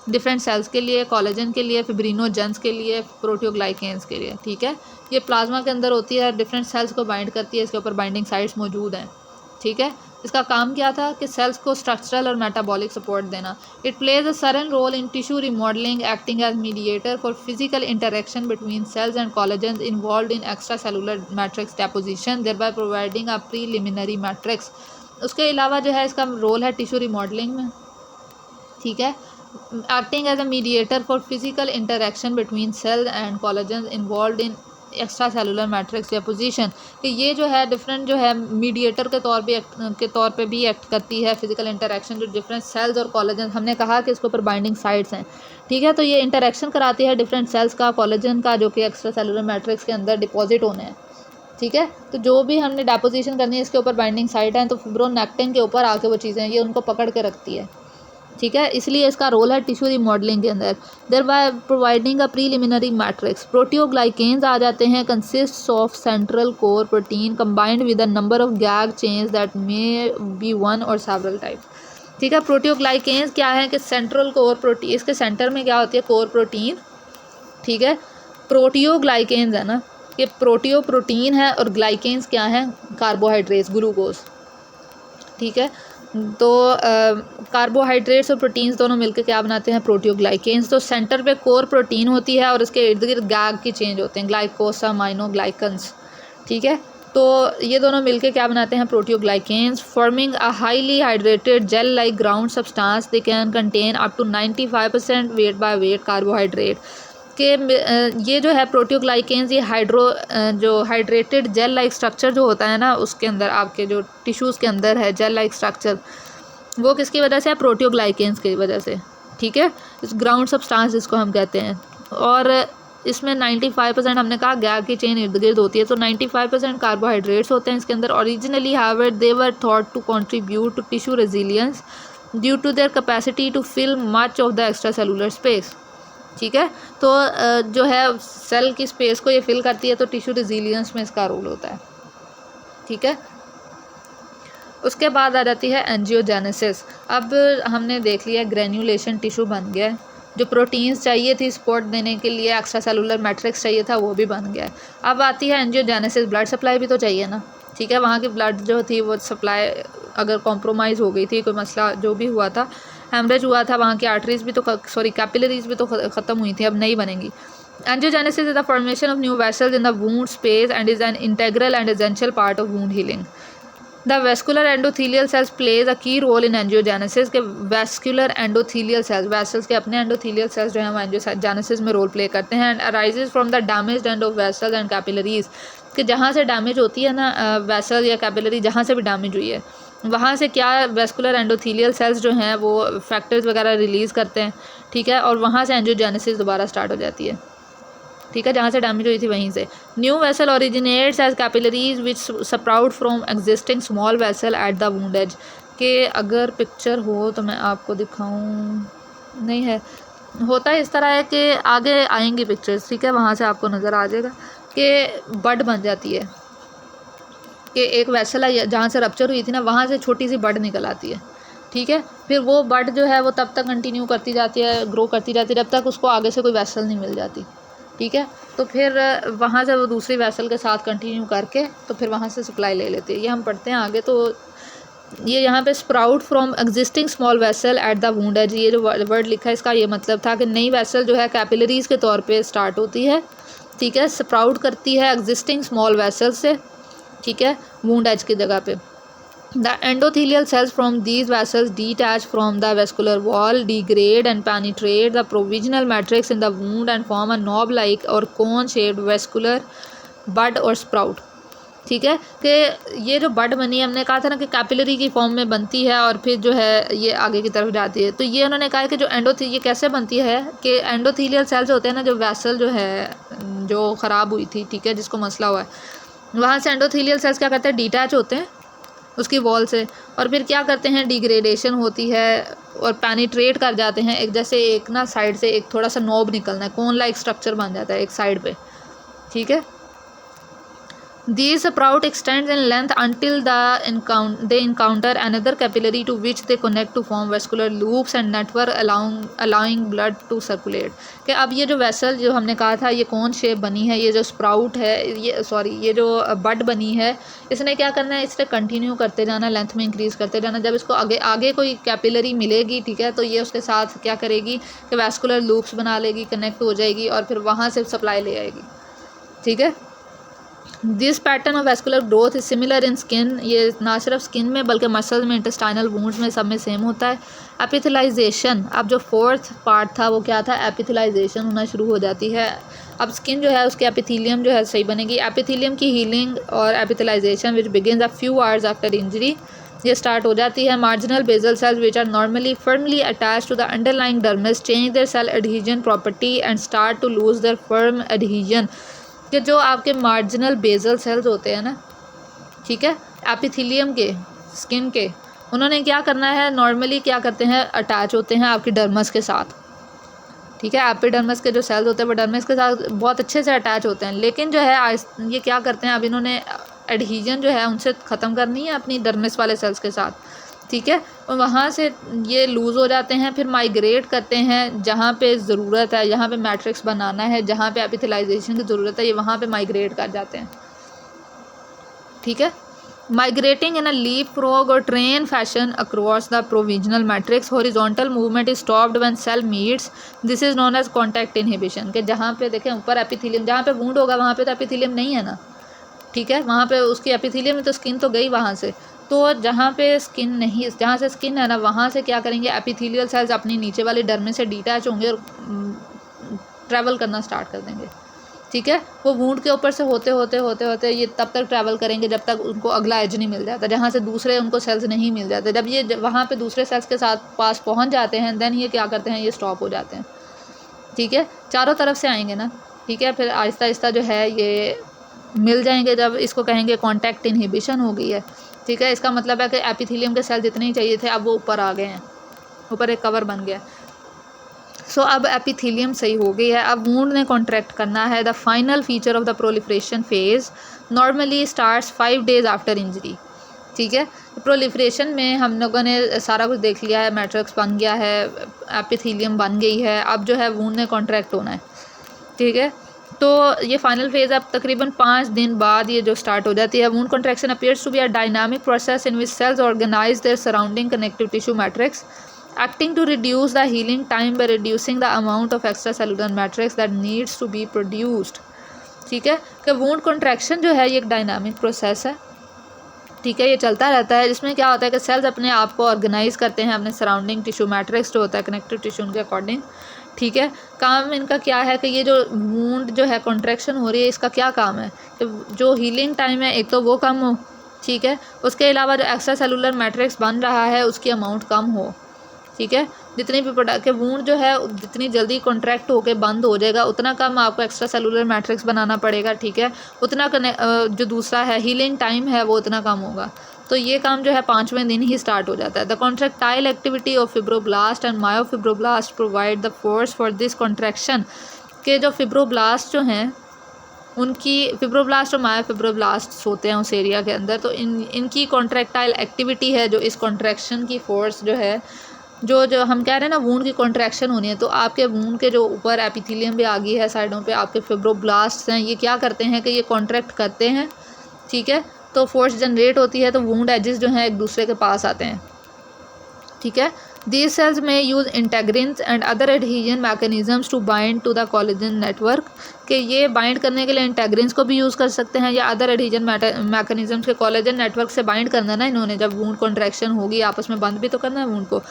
डिफरेंट सेल्स के लिए, कोलेजन के लिए, फिब्रिनोजेंस के लिए, प्रोटियोग्लाइकेंस के लिए। ठीक है, ये प्लाज्मा के अंदर होती है, डिफरेंट सेल्स को बाइंड करती है, इसके ऊपर बाइंडिंग साइट्स मौजूद हैं। ठीक है, इसका काम क्या था कि सेल्स को स्ट्रक्चरल और मेटाबॉलिक सपोर्ट देना। It plays a certain role in tissue remodelling, acting as mediator for physical interaction between cells and collagen involve in extra cellular matrix deposition, thereby providing a preliminary matrix. उसके अलावा जो है इसका रोल है टिश्यू रिमॉडलिंग में। ठीक है, acting as a mediator for physical interaction between cells and collagens involved in extra cellular matrix deposition, कि ये जो है डिफरेंट जो है मीडिएटर के तौर पे भी एक्ट करती है फिजिकल इंटरेक्शन जो डिफरेंट सेल्स और कोलेजन, हमने कहा कि इसके ऊपर बाइंडिंग साइट्स हैं। ठीक है, तो ये इंटरेक्शन कराती है डिफरेंट सेल्स का, कोलेजन का, जो कि एक्स्ट्रा सेलुलर मैट्रिक्स के अंदर डिपॉजिट होने हैं। ठीक है, तो जो भी हमने डेपोजिशन करनी है इसके ऊपर बाइंडिंग साइट हैं, तो फिब्रोनेक्टिन के ऊपर आके वो चीज़ें ये उनको पकड़ के रखती है। ठीक है, इसलिए इसका रोल है टिश्यू रिमॉडलिंग के अंदर। Thereby providing a preliminary matrix. Proteoglycans आ जाते हैं, consist of central core protein combined with a number of GAG chains that may be one or several type. ठीक है, प्रोटियोग्लाइकेन्स क्या है कि सेंट्रल कोर प्रोटीन, इसके सेंटर में क्या होती है? Core protein. ठीक है, प्रोटियोग्लाइकेन्स है ना, ये प्रोटियो प्रोटीन है और ग्लाइकेन्स क्या है? Carbohydrates, glucose. ठीक है, तो कार्बोहाइड्रेट्स और प्रोटीन्स दोनों मिलकर क्या बनाते हैं? प्रोटियोग्लाइकेन्स। तो सेंटर पे कोर प्रोटीन होती है और इसके इर्द गिर्द गैग की चेंज होते हैं, ग्लाइकोसामाइनोग्लाइकन्स। ठीक है, तो ये दोनों मिलकर क्या बनाते हैं? Proteoglycans, forming a highly hydrated gel like ground substance. They can contain up to 95% weight by weight carbohydrate. कि ये जो है प्रोटियोग्लाइकेन्स, ये जो हाइड्रेटेड जेल लाइक स्ट्रक्चर जो होता है ना उसके अंदर, आपके जो टिश्यूज़ के अंदर है जेल लाइक स्ट्रक्चर, वो किसकी वजह से है? प्रोटियोग्लाइकेन्स की वजह से। ठीक है, इस ग्राउंड सब्सटेंस जिसको हम कहते हैं, और इसमें 95% हमने कहा गैग की चेन इर्द गिर्द होती है, तो 95% कार्बोहाइड्रेट्स होते हैं इसके अंदर। Originally however they were thought to contribute to tissue resilience due to their capacity to fill much of the extra cellular space. ठीक है, तो जो है सेल की स्पेस को ये फिल करती है, तो टिश्यू रेजिलियंस में इसका रोल होता है। ठीक है, उसके बाद आ जाती है एंजियोजेनेसिस। अब हमने देख लिया ग्रेन्यूलेशन टिश्यू बन गया है, जो प्रोटीन्स चाहिए थी सपोर्ट देने के लिए, एक्स्ट्रा सेलुलर मैट्रिक्स चाहिए था, वो भी बन गया है। अब आती है एंजियोजेनेसिस, ब्लड सप्लाई भी तो चाहिए ना। ठीक है, वहाँ की ब्लड जो थी वो सप्लाई अगर कॉम्प्रोमाइज़ हो गई थी, कोई मसला जो भी हुआ था, हेमरेज हुआ था, वहाँ की आर्टरीज भी तो कैपिलरीज भी तो ख़त्म हुई थी, अब नहीं बनेंगी। Angiogenesis is the formation of new vessels in the wound space and is an integral and essential part of wound healing. The vascular endothelial cells plays a key role in angiogenesis। के vascular endothelial cells, vessels के अपने endothelial cells जो हैं वो angiogenesis में रोल प्ले करते हैं, and arises from the damaged end of vessels and capillaries। कि जहाँ से डैमेज होती है ना वेसल या कैपिलरी, जहाँ से भी डैमेज हुई है वहाँ से क्या वेस्कुलर एंडोथीलियल सेल्स जो हैं वो फैक्टर्स वगैरह रिलीज़ करते हैं। ठीक है, और वहाँ से एंजियोजेनेसिस दोबारा स्टार्ट हो जाती है। ठीक है, जहाँ से डैमेज हुई थी वहीं से। New vessel originates as capillaries which sprout from existing small vessel at the wound edge. के अगर पिक्चर हो तो मैं आपको दिखाऊं, नहीं है, होता है इस तरह है कि आगे आएंगी पिक्चर्स। ठीक है, वहाँ से आपको नज़र आ जाएगा कि बड बन जाती है, कि एक वेसल है जहाँ से रप्चर हुई थी ना, वहाँ से छोटी सी बड निकल आती है। ठीक है, फिर वो बड जो है वो तब तक कंटिन्यू करती जाती है, ग्रो करती जाती है, जब तक उसको आगे से कोई वेसल नहीं मिल जाती। ठीक है, तो फिर वहाँ से वो दूसरी वेसल के साथ कंटिन्यू करके तो फिर वहाँ से सप्लाई ले लेती है। ये हम पढ़ते हैं आगे। तो ये यहाँ पे sprout from existing small vessel at the wound edge, ये जो वर्ड लिखा है इसका ये मतलब था कि नई वेसल जो है कैपिलरीज के तौर पे स्टार्ट होती है। ठीक है, स्प्राउट करती है एग्जिस्टिंग स्मॉल वेसल से। ठीक है, वुंड एज की जगह पे। The endothelial cells from these vessels detach from the vascular wall, degrade and penetrate the provisional matrix in the wound and form a knob-like or cone-shaped vascular bud or sprout। ठीक है, कि ये जो बड बनी है, हमने कहा था ना कि कैपिलरी की फॉर्म में बनती है और फिर जो है ये आगे की तरफ जाती है। तो ये उन्होंने कहा कि जो ये कैसे बनती है कि एंडोथीलियल सेल्स होते हैं ना, जो वेसल जो है जो ख़राब हुई थी, ठीक है, जिसको मसला हुआ है, वहाँ से एंडोथीलियल सेल्स क्या करते हैं? डिटैच होते हैं। उसकी वॉल से, और फिर क्या करते हैं, डिग्रेडेशन होती है और पेनिट्रेट कर जाते हैं। एक जैसे एक ना साइड से एक थोड़ा सा नोब निकलना है, कोन लाइक स्ट्रक्चर बन जाता है एक साइड पे, ठीक है। These sprout extends in length until they encounter another capillary to which they connect to form vascular loops and network allowing blood to circulate। कि अब ये जो वेसल जो हमने कहा था ये कौन शेप बनी है, ये जो स्प्राउट है, ये जो बड बनी है, इसने क्या करना है, इसने कंटिन्यू करते जाना, लेंथ में इंक्रीज़ करते जाना। जब इसको आगे कोई कैपिलरी मिलेगी, ठीक है, तो ये उसके साथ क्या करेगी कि वैस्कुलर लूप्स बना लेगी, कनेक्ट हो जाएगी और फिर वहाँ से सप्लाई ले आएगी, ठीक है। This pattern of vascular growth is similar in skin, ये ना सिर्फ स्किन में बल्कि मसल्स में, इंटेस्टाइनल वूंड्स में, सब में सेम होता है। एपिथेलाइजेशन, अब जो फोर्थ पार्ट था वो क्या था, एपिथेलाइजेशन होना शुरू हो जाती है। अब स्किन जो है उसके एपिथेलियम जो है सही बनेगी। एपिथेलियम की हीलिंग और epithelialisation which begins a few hours after injury, ये स्टार्ट हो जाती है। Marginal basal cells which are normally firmly attach to the underlying dermis change their cell adhesion property and start to lose their firm adhesion. कि जो आपके मार्जिनल बेसल सेल्स होते हैं ना, ठीक है, एपिथेलियम के, स्किन के, उन्होंने क्या करना है, नॉर्मली क्या करते हैं, अटैच होते हैं आपकी डर्मस के साथ, ठीक है। एपिडर्मिस के जो सेल्स होते हैं वो डर्मिस के साथ बहुत अच्छे से अटैच होते हैं, लेकिन जो है ये क्या करते हैं, अब इन्होंने एडहीजन जो है उनसे ख़त्म करनी है अपनी डर्मिस वाले सेल्स के साथ, ठीक है, और वहाँ से ये लूज़ हो जाते हैं, फिर माइग्रेट करते हैं जहाँ पे ज़रूरत है, जहाँ पे मैट्रिक्स बनाना है, जहाँ पे एपिथेलाइजेशन की ज़रूरत है, ये वहाँ पे माइग्रेट कर जाते हैं, ठीक है। Migrating in a leapfrog or train fashion across the provisional matrix, horizontal movement is stopped when cell meets, this is known as contact inhibition. के जहाँ पे देखें ऊपर एपिथेलियम, जहाँ पे वुंड होगा वहाँ पे तो एपिथेलियम नहीं है ना, ठीक है, वहाँ पे उसकी एपिथेलियम में तो स्किन तो गई वहाँ से, तो जहाँ पे स्किन नहीं, जहाँ से स्किन है ना वहाँ से क्या करेंगे, एपिथेलियल सेल्स अपनी नीचे वाली डर्मिस से डिटैच होंगे और ट्रैवल करना स्टार्ट कर देंगे, ठीक है। वो वुंड के ऊपर से होते होते ये तब तक ट्रैवल करेंगे जब तक उनको अगला एज नहीं मिल जाता, जहाँ से दूसरे उनको सेल्स नहीं मिल जाते। जब ये वहाँ पे दूसरे सेल्स के साथ पास पहुँच जाते हैं, देन ये क्या करते हैं, ये स्टॉप हो जाते हैं, ठीक है। चारों तरफ से आएंगे ना, ठीक है, फिर आहिस्ता आहिस्ता जो है ये मिल जाएंगे। जब इसको कहेंगे कॉन्टैक्ट इनहिबिशन हो गई है, ठीक है, इसका मतलब है कि एपिथेलियम के सेल जितने ही चाहिए थे अब वो ऊपर आ गए हैं, ऊपर एक कवर बन गया। सो अब एपिथेलियम सही हो गई है, अब वुंड ने कॉन्ट्रैक्ट करना है। The final feature of the proliferation phase normally starts 5 days after injury, ठीक है। प्रोलिफरेशन में हम लोगों ने सारा कुछ देख लिया है, मैट्रिक्स बन गया है, एपिथेलियम बन गई है, अब जो है वुंड ने कॉन्ट्रैक्ट होना है, ठीक है। तो ये फाइनल फेज अब तकरीबन 5 दिन बाद ये जो स्टार्ट हो जाती है। Wound contraction appears to be a dynamic process in which cells organise their surrounding connective tissue matrix, acting to reduce the healing time by reducing the amount of extracellular matrix that needs to be produced, ठीक है। कि वुंड कॉन्ट्रैक्शन जो है ये एक डायनामिक प्रोसेस है, ठीक है, ये चलता रहता है, जिसमें क्या होता है कि सेल्स अपने आप को ऑर्गेनाइज करते हैं अपने सराउंडिंग टिश्यू मैट्रिक्स जो होता है कनेक्टिव टिश्यू उनके अकॉर्डिंग, ठीक है। काम इनका क्या है कि ये जो वुंड जो है कॉन्ट्रैक्शन हो रही है इसका क्या काम है कि जो हीलिंग टाइम है एक तो वो कम हो, ठीक है, उसके अलावा जो एक्स्ट्रा सेलुलर मैट्रिक्स बन रहा है उसकी अमाउंट कम हो, ठीक है। जितनी भी प्रोडक्ट के वुंड जो है जितनी जल्दी कॉन्ट्रैक्ट होके बंद हो जाएगा उतना कम आपको एक्स्ट्रा सेलुलर मैट्रिक्स बनाना पड़ेगा, ठीक है, उतना जो दूसरा है हीलिंग टाइम है वो उतना कम होगा। तो ये काम जो है 5वें दिन ही स्टार्ट हो जाता है। The contractile activity of fibroblast and myofibroblast provide the force for this contraction. के जो फिब्रोब्लास्ट जो हैं उनकी फिब्रोब्लास्ट और मायोफिब्रोब्लास्ट होते हैं उस एरिया के अंदर, तो इनकी कॉन्ट्रैक्टाइल एक्टिविटी है जो इस कॉन्ट्रैक्शन की फोर्स जो है, जो हम कह रहे हैं ना वुंड की कॉन्ट्रैक्शन होनी है, तो आपके वुंड के जो ऊपर एपिथेलियम भी आ गई है साइडों पे, आपके फिब्रोब्लास्ट हैं, ये क्या करते हैं कि ये कॉन्ट्रैक्ट करते हैं, ठीक है, तो फोर्स जनरेट होती है, तो वुंड एजेस जो हैं एक दूसरे के पास आते हैं, ठीक है। These cells may use integrins and other adhesion mechanisms to bind to the collagen network, कि ये बाइंड करने के लिए इंटेग्रिन्स को भी यूज़ कर सकते हैं या अदर एडहीजन मैकेनिज्म्स के कोलेजन नेटवर्क से बाइंड करना ना इन्होंने, जब वुंड कॉन्ट्रैक्शन होगी आपस में बंद भी तो करना है वुंड को।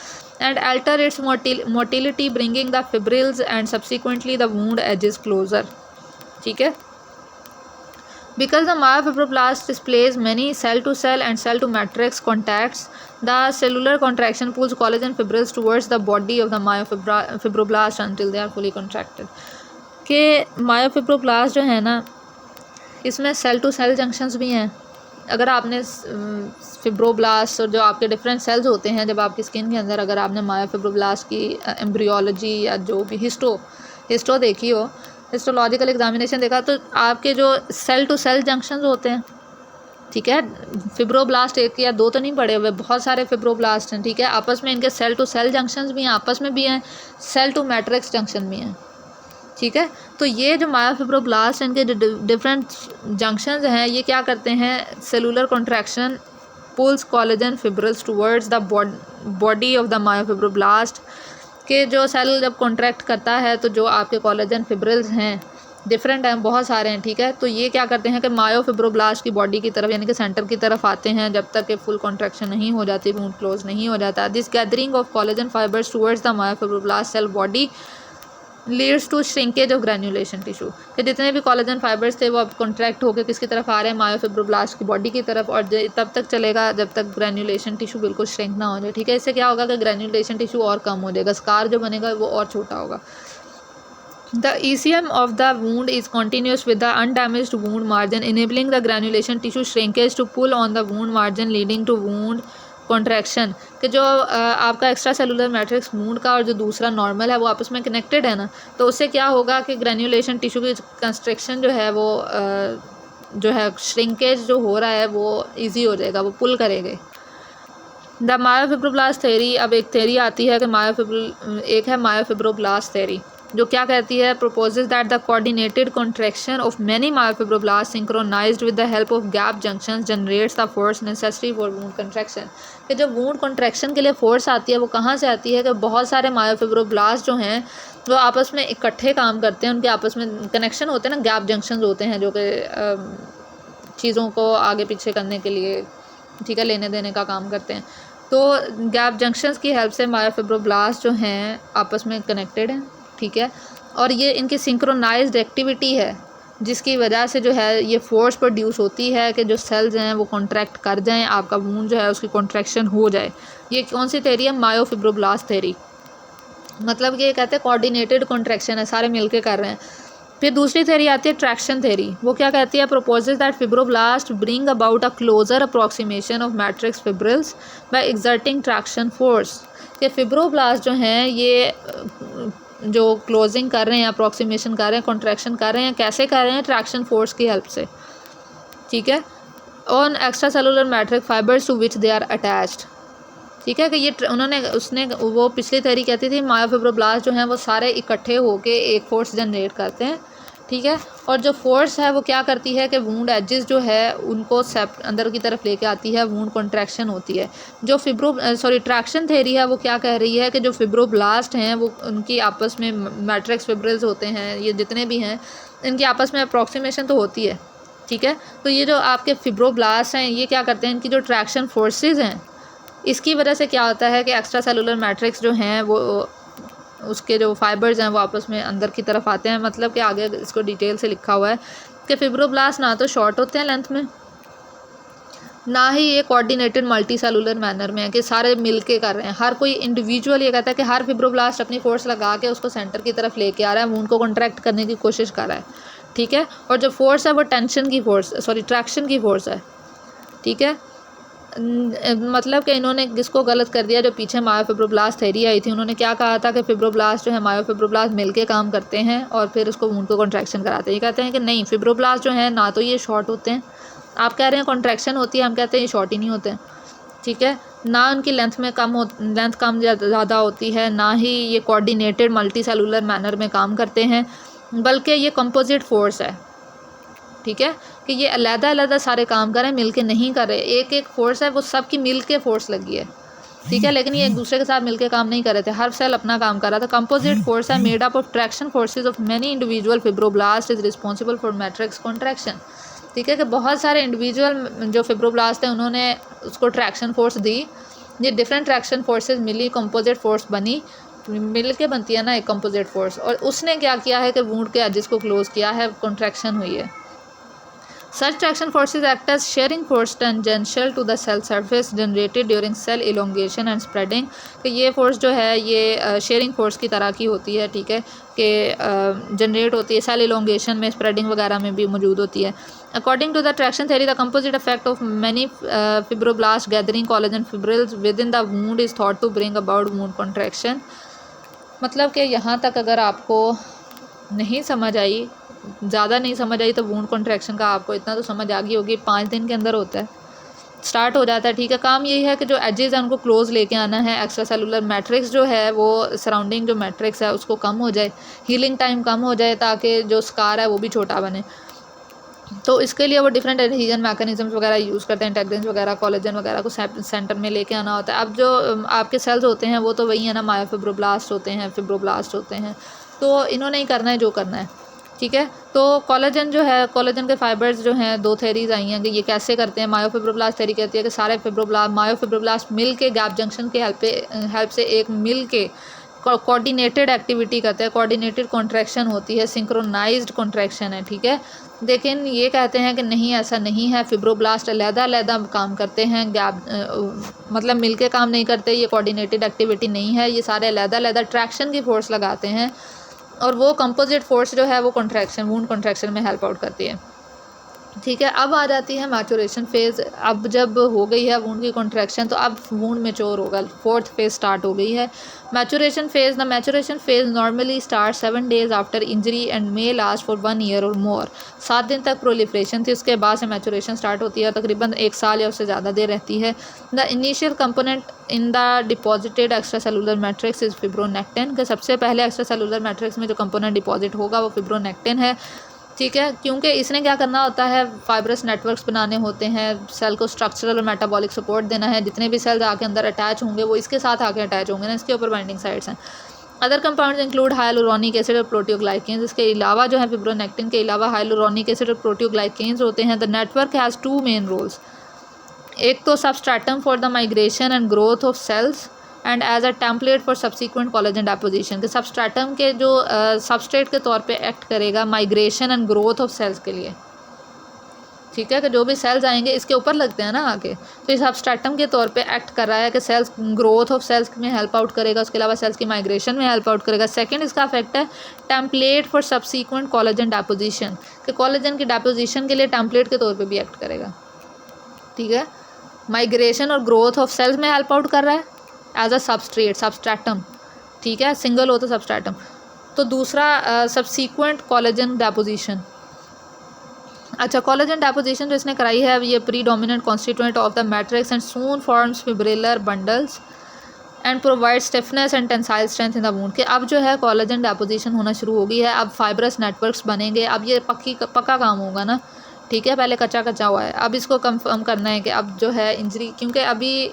And alter its motility bringing the fibrils and subsequently the wound edges closure, ठीक है। Because the myofibroblast displays many cell-to-cell and cell-to-matrix contacts, the cellular contraction pulls collagen fibrils towards the body of the myofibroblast until they are fully contracted. कि myofibroblast जो है ना इसमें सेल टू सेल जंक्शंस भी हैं, अगर आपने फिब्रोब्लास्ट और जो आपके डिफरेंट सेल्स होते हैं जब आपकी स्किन के अंदर, अगर आपने मायोफिब्रोब्लास्ट की एम्ब्रियोलॉजी या जो भी हिस्टो देखी हो, हिस्टोलॉजिकल एग्जामिनेशन देखा, तो आपके जो सेल टू सेल जंक्शंस होते हैं, ठीक है, फिब्रोब्लास्ट एक या दो तो नहीं पड़े हुए, बहुत सारे फिब्रोब्लास्ट हैं, ठीक है, आपस में इनके सेल टू सेल जंक्शंस भी हैं, आपस में भी हैं, सेल टू मैट्रिक्स जंक्शन भी हैं, ठीक है। तो ये जो मायोफिब्रोब्लास्ट हैं, इनके डिफरेंट जंक्शंस हैं, ये क्या करते हैं, cellular contraction pulls collagen fibrils towards the body of the myofibroblast, के जो सेल जब कॉन्ट्रैक्ट करता है तो जो आपके कोलेजन फिब्रिल्स हैं डिफरेंट हैं, बहुत सारे हैं, ठीक है, तो ये क्या करते हैं कि मायोफिब्रोब्लास्ट की बॉडी की तरफ यानी कि सेंटर की तरफ आते हैं जब तक कि फुल कॉन्ट्रैक्शन नहीं हो जाती, वुंड क्लोज नहीं हो जाता। This gathering of collagen fibres towards the myofibroblast cell body leads to shrinkage of granulation tissue, कि जितने भी कोलेजन फाइबर्स थे वो अब कॉन्ट्रैक्ट होकर किसकी तरफ आ रहे हैं, मायोफिब्रोब्लास्ट की बॉडी की तरफ, और तब तक चलेगा जब तक ग्रैन्युलेशन टिश्यू बिल्कुल श्रिंक ना हो जाए, ठीक है। इससे क्या होगा कि ग्रैन्युलेशन टिश्यू और कम हो जाएगा, स्कार जो बनेगा वो और छोटा होगा। The ECM of the wound is continuous with the undamaged wound margin, enabling the granulation tissue shrinkage to pull on the wound margin, leading to wound contraction। कि जो आपका एक्स्ट्रा सेलुलर मैट्रिक्स वूंड का और जो दूसरा नॉर्मल है वो आपस में कनेक्टेड है ना, तो उससे क्या होगा कि ग्रैन्युलेशन टिश्यू की कंस्ट्रक्शन जो है वो जो है श्रिंकेज जो हो रहा है वो ईजी हो जाएगा, वो पुल करेंगे। द मायोफिब्रोब्लास्ट थेरी, अब एक थेरी आती है कि एक है मायोफिब्रोब्लास्ट थेरी, जो क्या कहती है, proposes that the coordinated contraction of many myofibroblasts synchronized with the help of gap junctions generates the force necessary for wound contraction। कि जब wound contraction के लिए फोर्स आती है वो कहाँ से आती है, कि बहुत सारे मायोफिब्रोब्लास्ट जो हैं वो आपस में इकट्ठे काम करते हैं, उनके आपस में कनेक्शन होते हैं ना, गैप जंक्शंस होते हैं जो कि चीज़ों को आगे पीछे करने के लिए, ठीक है, लेने देने का काम करते हैं। तो गैप जंक्शंस की हेल्प से मायोफिब्रोब्लास्ट जो हैं आपस में कनेक्टेड हैं, ठीक है, और ये इनकी सिंक्रोनाइज्ड एक्टिविटी है जिसकी वजह से जो है ये फोर्स प्रोड्यूस होती है कि जो सेल्स हैं वो कॉन्ट्रैक्ट कर जाएं, आपका वूंड जो है उसकी कॉन्ट्रैक्शन हो जाए। ये कौन सी थेरी है, मायोफिब्रोब्लास्ट थेरी, मतलब कि ये कहते हैं कोऑर्डिनेटेड कॉन्ट्रैक्शन है, सारे मिलके कर रहे हैं। फिर दूसरी थेरी आती है ट्रैक्शन थेरी, वो क्या कहती है, proposes that fibroblast bring about a closer approximation of matrix fibrils by exerting traction force. कि फिब्रोब्लास्ट जो हैं ये जो क्लोजिंग कर रहे हैं, अप्रॉक्सीमेशन कर रहे हैं, कॉन्ट्रैक्शन कर रहे हैं, कैसे कर रहे हैं, ट्रैक्शन फोर्स की हेल्प से, ठीक है, on extracellular matrix fibres to which they are attached, ठीक है। कि ये उसने वो पिछली थ्योरी कहती थी मायोफिब्रोब्लास्ट जो हैं वो सारे इकट्ठे होके एक फोर्स जनरेट करते हैं, ठीक है, और जो फोर्स है वो क्या करती है कि वूंड एजेस जो है उनको अंदर की तरफ लेके आती है, वूंड कॉन्ट्रैक्शन होती है। जो ट्रैक्शन थ्योरी है वो क्या कह रही है कि जो फिब्रोब्लास्ट हैं वो उनकी आपस में मैट्रिक्स फिब्रिल्स होते हैं, ये जितने भी हैं इनकी आपस में अप्रॉक्सीमेशन तो होती है, ठीक है। तो ये जो आपके फिब्रोब्लास्ट हैं ये क्या करते हैं, इनकी जो ट्रैक्शन फोर्सेज हैं इसकी वजह से क्या होता है कि एक्स्ट्रा सेलुलर मैट्रिक्स जो हैं वो उसके जो फाइबर्स हैं वो आपस में अंदर की तरफ आते हैं। मतलब कि आगे इसको डिटेल से लिखा हुआ है कि फिब्रोब्लास्ट ना तो शॉर्ट होते हैं लेंथ में, ना ही ये कोऑर्डिनेटेड मल्टी सेलुलर मैनर में है कि सारे मिल के कर रहे हैं। हर कोई इंडिविजुअल ये कहता है कि हर फिब्रोब्लास्ट अपनी फोर्स लगा के उसको सेंटर की तरफ लेके आ रहा है, वो उनको कॉन्ट्रैक्ट करने की कोशिश कर रहा है, ठीक है। और जो फोर्स है वो ट्रैक्शन की फोर्स है, ठीक है। मतलब कि इन्होंने किसको गलत कर दिया, जो पीछे मायोफिब्रोब्लास्ट थ्योरी आई थी उन्होंने क्या कहा था कि फिब्रोब्लास्ट जो है मायोफिब्रोब्लास्ट मिलके काम करते हैं और फिर उसको वूंड को कॉन्ट्रैक्शन कराते हैं। ये कहते हैं कि नहीं, फिब्रोब्लास्ट जो है ना तो ये शॉर्ट होते हैं, आप कह रहे हैं कॉन्ट्रैक्शन होती है, हम कहते हैं ये शॉर्ट ही नहीं होते हैं, ठीक है। ना उनकी लेंथ कम ज़्यादा होती है, ना ही ये कोऑर्डिनेटेड मल्टी सेलुलर मैनर में काम करते हैं, बल्कि ये कंपोजिट फोर्स है, ठीक है। कि ये अलग-अलग सारे काम कर रहे हैं, मिलके नहीं कर रहे। एक एक फोर्स है वो सब की मिलके फोर्स लगी है, ठीक है, लेकिन ये एक दूसरे के साथ मिलके काम नहीं कर रहे थे, हर सेल अपना काम कर रहा था। कंपोजिट फोर्स है made up of traction forces of many individual fibroblast is responsible for matrix contraction, ठीक है। कि बहुत सारे इंडिविजुअल जो फिब्रोब्लास्ट हैं उन्होंने उसको ट्रैक्शन फोर्स दी, ये डिफरेंट ट्रैक्शन फोर्सेज मिली, कंपोजिट फोर्स बनी, मिल के बनती है ना एक कंपोजिट फोर्स, और उसने क्या किया है कि वूंड के एजेस को क्लोज किया है, कॉन्ट्रैक्शन हुई है। Such traction forces act as shearing force tangential to the cell surface generated during cell elongation and spreading। कि ये फोर्स जो है ये शेयरिंग फोर्स की तरह की होती है, ठीक है, कि जनरेट होती है सेल इलोंगेशन में, स्प्रेडिंग वगैरह में भी मौजूद होती है। According to the traction theory the composite effect of many fibroblast gathering collagen fibrils within the wound is thought to bring about wound contraction. मतलब कि यहाँ तक अगर आपको नहीं समझ आई, ज़्यादा नहीं समझ आई, तो वूंड कॉन्ट्रैक्शन का आपको इतना तो समझ आ गई होगी, 5 दिन के अंदर होता है, स्टार्ट हो जाता है, ठीक है। काम यही है कि जो एजेस हैं उनको क्लोज लेके आना है, एक्स्ट्रा सेलुलर मैट्रिक्स जो है वो सराउंडिंग जो मैट्रिक्स है उसको कम हो जाए, हीलिंग टाइम कम हो जाए, ताकि जो स्कार है वो भी छोटा बने। तो इसके लिए वो डिफरेंट एडहीजन मैकेनिज्म्स वगैरह यूज़ करते हैं, इंटेग्रिन्स वगैरह, कोलेजन वगैरह को सेंटर में लेके आना होता है। अब जो आपके सेल्स होते हैं वो तो वही है ना, मायोफिब्रोब्लास्ट होते हैं, फिब्रोब्लास्ट होते हैं, तो इन्होंने ही करना है जो करना है, ठीक है। तो कोलेजन जो है, कोलेजन के फाइबर्स जो हैं, 2 थेरीज आई हैं कि ये कैसे करते हैं। मायोफिब्रोब्लास्ट थेरी कहती है कि सारे मायोफिब्रोब्लास्ट मिल के गैप जंक्शन के हेल्प से एक मिल के कोऑर्डिनेटेड एक्टिविटी करते हैं, कोऑर्डिनेटेड कॉन्ट्रैक्शन होती है, सिंक्रोनाइज्ड कॉन्ट्रैक्शन है, ठीक है। लेकिन ये कहते हैं कि नहीं, ऐसा नहीं है, फिब्रोब्लास्ट अलग-अलग काम करते हैं, मतलब मिलके काम नहीं करते, ये कोऑर्डिनेटेड एक्टिविटी नहीं है, ये सारे अलग-अलग ट्रैक्शन की फोर्स लगाते हैं, और वो कंपोजिट फोर्स जो है वो कॉन्ट्रैक्शन, वूंड कॉन्ट्रैक्शन में हेल्प आउट करती है, ठीक है। अब आ जाती है मैचुरेशन फेज़। अब जब हो गई है वूंड की कॉन्ट्रैक्शन, तो अब वूंड मैच्योर होगा, 4th फेज़ स्टार्ट हो गई है, maturation phase. The maturation phase normally start 7 days after injury and may last for 1 year और मोर। 7 दिन तक प्रोलिफरेशन थी, उसके बाद से मैचुरेशन स्टार्ट होती है, तकरीबन 1 साल या उससे ज़्यादा देर रहती है। The initial component in the deposited extra cellular matrix is fibronectin. के सबसे पहले एक्स्ट्रा सेलुलर मैट्रिक्स में जो कंपोनेंट डिपॉजिट होगा वो फिब्रोनेक्टिन है, ठीक है, क्योंकि इसने क्या करना होता है, फाइब्रस नेटवर्क्स बनाने होते हैं, सेल को स्ट्रक्चरल और मेटाबॉलिक सपोर्ट देना है, जितने भी सेल्स आके अंदर अटैच होंगे वो इसके साथ आके अटैच होंगे ना, इसके ऊपर बाइंडिंग साइड्स हैं। Other compounds include hyaluronic acid और प्रोटियोग्लाइकेन्स। इसके अलावा जो है फिब्रोनेक्टिन के अलावा हाइलुरोनिक एसिड और प्रोटियोग्लाइकेन्स होते हैं। The network has 2 main roles, एक तो substratum for the migration and growth of cells and as a template for subsequent collagen deposition. के सबस्ट्रेटम के जो सबस्ट्रेट के तौर पे एक्ट करेगा migration and growth of cells के लिए, ठीक है, कि जो भी सेल्स आएंगे इसके ऊपर लगते हैं ना आके, तो ये सबस्ट्रेटम के तौर पे एक्ट कर रहा है कि सेल्स ग्रोथ ऑफ सेल्स में हेल्प आउट करेगा, उसके अलावा सेल्स की माइग्रेशन में हेल्प आउट करेगा। सेकंड इसका इफेक्ट है template for subsequent collagen deposition, कि कोलेजन की डेपोजिशन के लिए टेम्पलेट के तौर पर भी एक्ट करेगा, ठीक है। माइग्रेशन और ग्रोथ ऑफ सेल्स में हेल्प आउट कर रहा है एज अ सबस्ट्रेटम, ठीक है, सिंगल हो तो सबस्ट्रेटम। तो दूसरा सब्सीक्वेंट कोलेजन डेपोजिशन। अच्छा, कोलेजन डेपोजिशन जो इसने कराई है, ये predominant constituent of the matrix and soon forms fibrillar bundles and provide stiffness and tensile strength in the wound. कि अब जो है कोलेजन डेपोजिशन होना शुरू हो गई है, अब फाइब्रस नेटवर्क्स बनेंगे, अब ये पक्का काम होगा ना, ठीक है, पहले कच्चा हुआ है, अब इसको कंफर्म करना है कि अब जो है इंजरी, क्योंकि अभी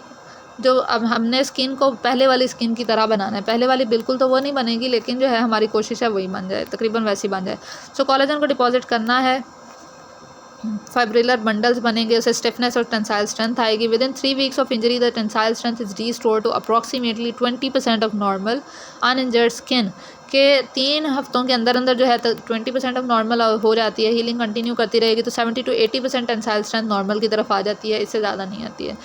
जो अब हमने स्किन को पहले वाली स्किन की तरह बनाना है, पहले वाली बिल्कुल तो वो नहीं बनेगी, लेकिन जो है हमारी कोशिश है वही बन जाए, तकरीबन वैसी बन जाए। सो कोलेजन को डिपॉजिट करना है, फाइब्रिलर बंडल्स बनेंगे, उसे स्टिफनेस और टेंसाइल स्ट्रेंथ आएगी। Within 3 weeks of injury the tensile strength is restore to approximately 20% of normal uninjured skin. के 3 हफ्तों के अंदर अंदर जो है 20% ऑफ नॉर्मल हो जाती है, हीलिंग कंटिन्यू करती रहेगी तो 70 to 80% टेंसाइल स्ट्रेंथ नॉर्मल की तरफ आ जाती है, इससे ज़्यादा नहीं आती है।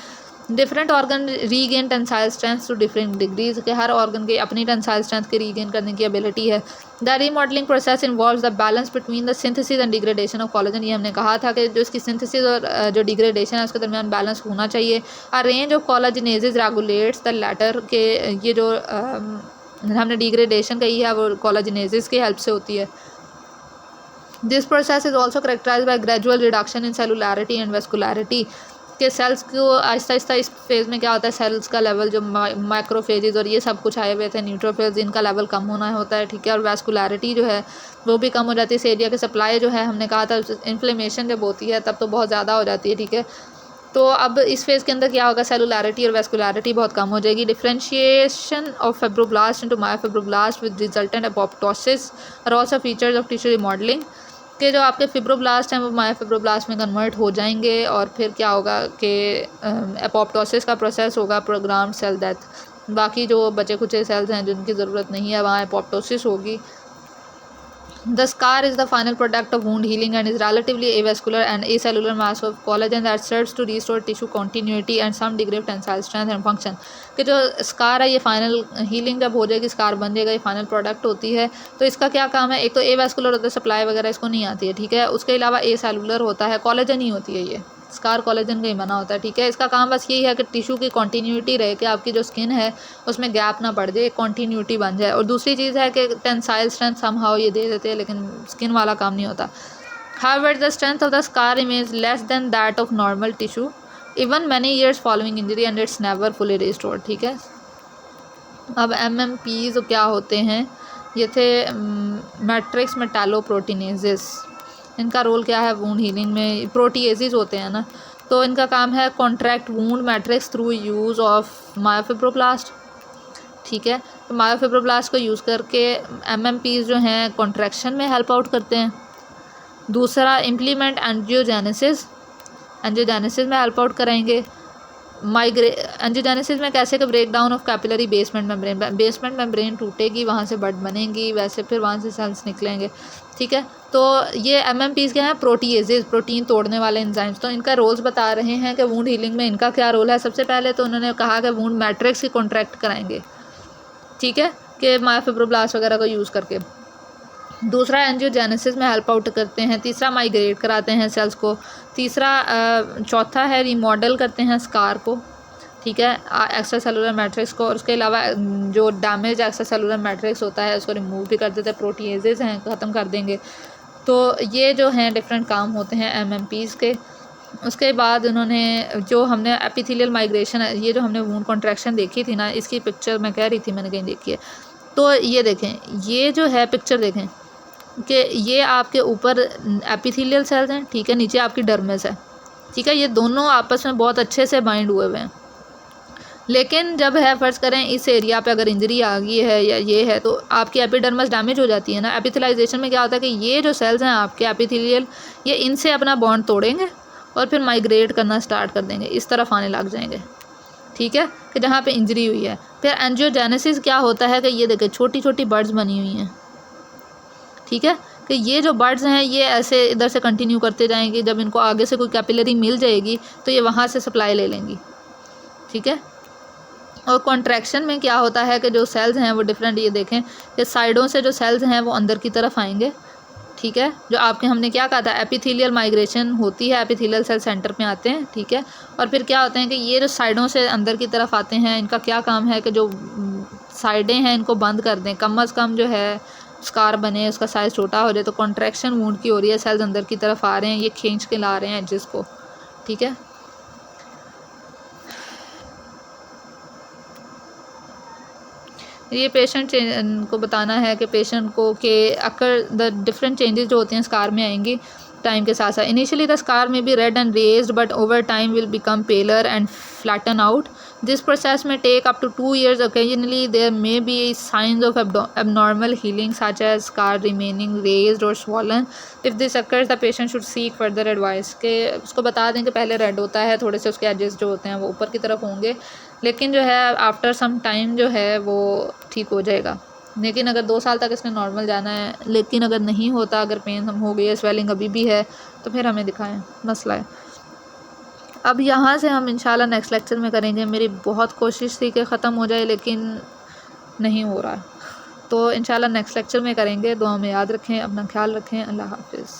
Different organ regain tensile strength to different degrees, के हर ऑर्गन की अपनी टेंसाइल स्ट्रेंथ के रीगेन करने की एबिलिटी है। The remodelling process involves the balance between the synthesis and degradation of collagen. ये हमने कहा था कि जो इसकी सिंथेसिस और जो डिग्रेडेशन है उसके दरमियान बैलेंस होना चाहिए। A range of collagenases regulates the latter, के ये जो हमने डिग्रेडेशन कही है वो कोलेजिनेजेस की हेल्प से होती है। This process is also characterised by gradual reduction in cellularity and vascularity, के सेल्स को आहिस्ता आहिस्ता इस फेज़ में क्या होता है, सेल्स का लेवल जो माइक्रोफेजेज और ये सब कुछ आए हुए थे, न्यूट्रोफिल्स, इनका लेवल कम होना होता है, ठीक है, और वैस्कुलैरिटी जो है वो भी कम हो जाती है। इस एरिया के सप्लाई जो है, हमने कहा था इन्फ्लेमेशन जब होती है तब तो बहुत ज़्यादा हो जाती है, ठीक है। तो अब इस फेज़ के अंदर क्या होगा, सेलुलैरिटी और वैस्कुलैरिटी बहुत कम हो जाएगी। Differentiation of fibroblast into myofibroblast with resultant apoptosis are also features of tissue remodelling, के जो आपके फिब्रोब्लास्ट हैं वो मायोफिब्रोब्लास्ट में कन्वर्ट हो जाएंगे, और फिर क्या होगा कि एपोप्टोसिस का प्रोसेस होगा, प्रोग्राम्ड सेल डेथ। बाकी जो बचे कुचे सेल्स हैं जिनकी ज़रूरत नहीं है वहाँ एपोप्टोसिस होगी, The scar is the final product of wound healing and is relatively avascular and acellular mass of collagen that serves to restore tissue continuity and some degree of tensile strength and function. कि जो स्कार है ये फाइनल हीलिंग जब हो जाएगी, स्कार बन जाएगा, ये फाइनल प्रोडक्ट होती है। तो इसका क्या काम है, एक तो एवास्कुलर होता है, सप्लाई वगैरह इसको नहीं आती है, ठीक है। उसके अलावा एसेलुलर होता है, कोलेजन ही होती है ये, स्कार कोलेजन का ही बना होता है, ठीक है। इसका काम बस यही है कि टिश्यू की कॉन्टीन्यूटी रहे, कि आपकी जो स्किन है उसमें गैप ना पड़ जाए, कॉन्टीन्यूटी बन जाए। और दूसरी चीज़ है कि टेंसाइल स्ट्रेंथ समहाउ ये दे देते हैं, लेकिन स्किन वाला काम नहीं होता। However the strength of the scar remains less than that of normal tissue even many years following injury and it's never fully restored, ठीक है। अब MMPs क्या होते हैं, ये थे मैट्रिक्स मेटालोप्रोटीनेजेस। इनका रोल क्या है वूंड हीलिंग में, प्रोटीएजेस होते हैं ना, तो इनका काम है contract wound matrix through use of myofibroblast, ठीक है। तो मायोफिब्रोब्लास्ट को यूज़ करके MMPs जो हैं कॉन्ट्रैक्शन में हेल्प आउट करते हैं। दूसरा इम्प्लीमेंट एंजियोजेनेसिस, एंजियोजेनेसिस में हेल्प आउट कराएंगे। एंजियोजेनेसिस में कैसे कि break down of capillary basement membrane, basement membrane टूटेगी, वहाँ से बड बनेंगी, वैसे फिर वहाँ से सेल्स निकलेंगे, ठीक है। तो ये MMPs क्या हैं, प्रोटीएजेस, प्रोटीन तोड़ने वाले एंजाइम्स। तो इनका रोल्स बता रहे हैं कि वूंड हीलिंग में इनका क्या रोल है। सबसे पहले तो उन्होंने कहा कि वूंड मैट्रिक्स ही कॉन्ट्रैक्ट कराएंगे, ठीक है, कि मायोफिब्रोब्लास्ट वगैरह को यूज़ करके। दूसरा एंजियोजेनेसिस में हेल्प आउट करते हैं। तीसरा माइग्रेट कराते हैं सेल्स को। तीसरा चौथा है रिमॉडल करते हैं स्कार को, ठीक है, एक्स्ट्रा सेलुलर मैट्रिक्स को। और उसके अलावा जो डैमेज एक्स्ट्रा सेलुलर मैट्रिक्स होता है उसको रिमूव भी कर देते हैं, प्रोटीएजेस हैं ख़त्म कर देंगे। तो ये जो हैं डिफरेंट काम होते हैं MMPs के। उसके बाद उन्होंने जो हमने एपिथेलियल माइग्रेशन, ये जो हमने वूंड कॉन्ट्रैक्शन देखी थी ना, इसकी पिक्चर मैं कह रही थी मैंने कहीं देखी है, तो ये देखें, ये जो है पिक्चर देखें कि ये आपके ऊपर एपिथेलियल सेल्स हैं, ठीक है, नीचे आपकी डर्मिस है, ठीक है। ये दोनों आपस में बहुत अच्छे से बाइंड हुए हुए हैं। लेकिन जब है फ़र्ज़ करें इस एरिया पे अगर इंजरी आ गई है या ये है, तो आपकी एपिडर्मिस डैमेज हो जाती है ना। एपिथेलाइजेशन में क्या होता है कि ये जो सेल्स हैं आपके एपिथेलियल, ये इनसे अपना बॉन्ड तोड़ेंगे और फिर माइग्रेट करना स्टार्ट कर देंगे, इस तरफ आने लग जाएंगे, ठीक है, कि जहाँ पे इंजरी हुई है। फिर एंजियोजेनेसिस क्या होता है कि ये देखें छोटी छोटी बर्ड्स बनी हुई हैं, ठीक है, कि ये जो बर्ड्स हैं ये ऐसे इधर से कंटिन्यू करते जाएंगे, जब इनको आगे से कोई कैपिलरी मिल जाएगी तो ये वहाँ से सप्लाई ले लेंगी, ठीक है। और कॉन्ट्रैक्शन में क्या होता है कि जो सेल्स हैं वो डिफरेंट, ये देखें कि साइडों से जो सेल्स हैं वो अंदर की तरफ आएंगे, ठीक है। जो आपके हमने क्या कहा था, एपिथेलियल माइग्रेशन होती है, एपिथेलियल सेल सेंटर में आते हैं, ठीक है। और फिर क्या होते हैं कि ये जो साइडों से अंदर की तरफ आते हैं, इनका क्या काम है कि जो साइडें हैं इनको बंद कर दें, कम अज़ कम जो है स्कार बने, उसका साइज़ छोटा हो जाए। तो कॉन्ट्रैक्शन वूंड की हो रही है, सेल्स अंदर की तरफ आ रहे हैं, ये खींच के ला रहे हैं एजेस को, ठीक है। ये पेशेंट को बताना है कि पेशेंट को कि अकर द डिफरेंट चेंजेस जो होते हैं स्कार में आएंगी टाइम के साथ साथ। Initially the scar may be red and raised but over time will become paler and flatten out. This process may take up to 2 years. Occasionally, there may be signs of abnormal healing, such as scar remaining raised or swollen. If this occurs, the patient should seek further advice. कि उसको बता दें कि पहले रेड होता है, थोड़े से उसके एजेस जो होते हैं वो ऊपर की तरफ होंगे, लेकिन जो है आफ्टर सम टाइम जो है वो ठीक हो जाएगा. लेकिन अगर 2 साल तक इसने नॉर्मल जाना है, लेकिन अगर नहीं होता, अगर पेन हम हो गई है, स्वेलिंग अभी भी है, तो फिर हमें दिखाएं, मसला है. अब यहाँ से हम इंशाल्लाह नेक्स्ट लेक्चर में करेंगे. मेरी बहुत कोशिश थी कि ख़त्म हो जाए, लेकिन नहीं हो रहा. तो इंशाल्लाह नेक्स्ट लेक्चर में करेंगे. दुआ में याद रखें, अपना ख्याल रखें. अल्लाह हाफिज़.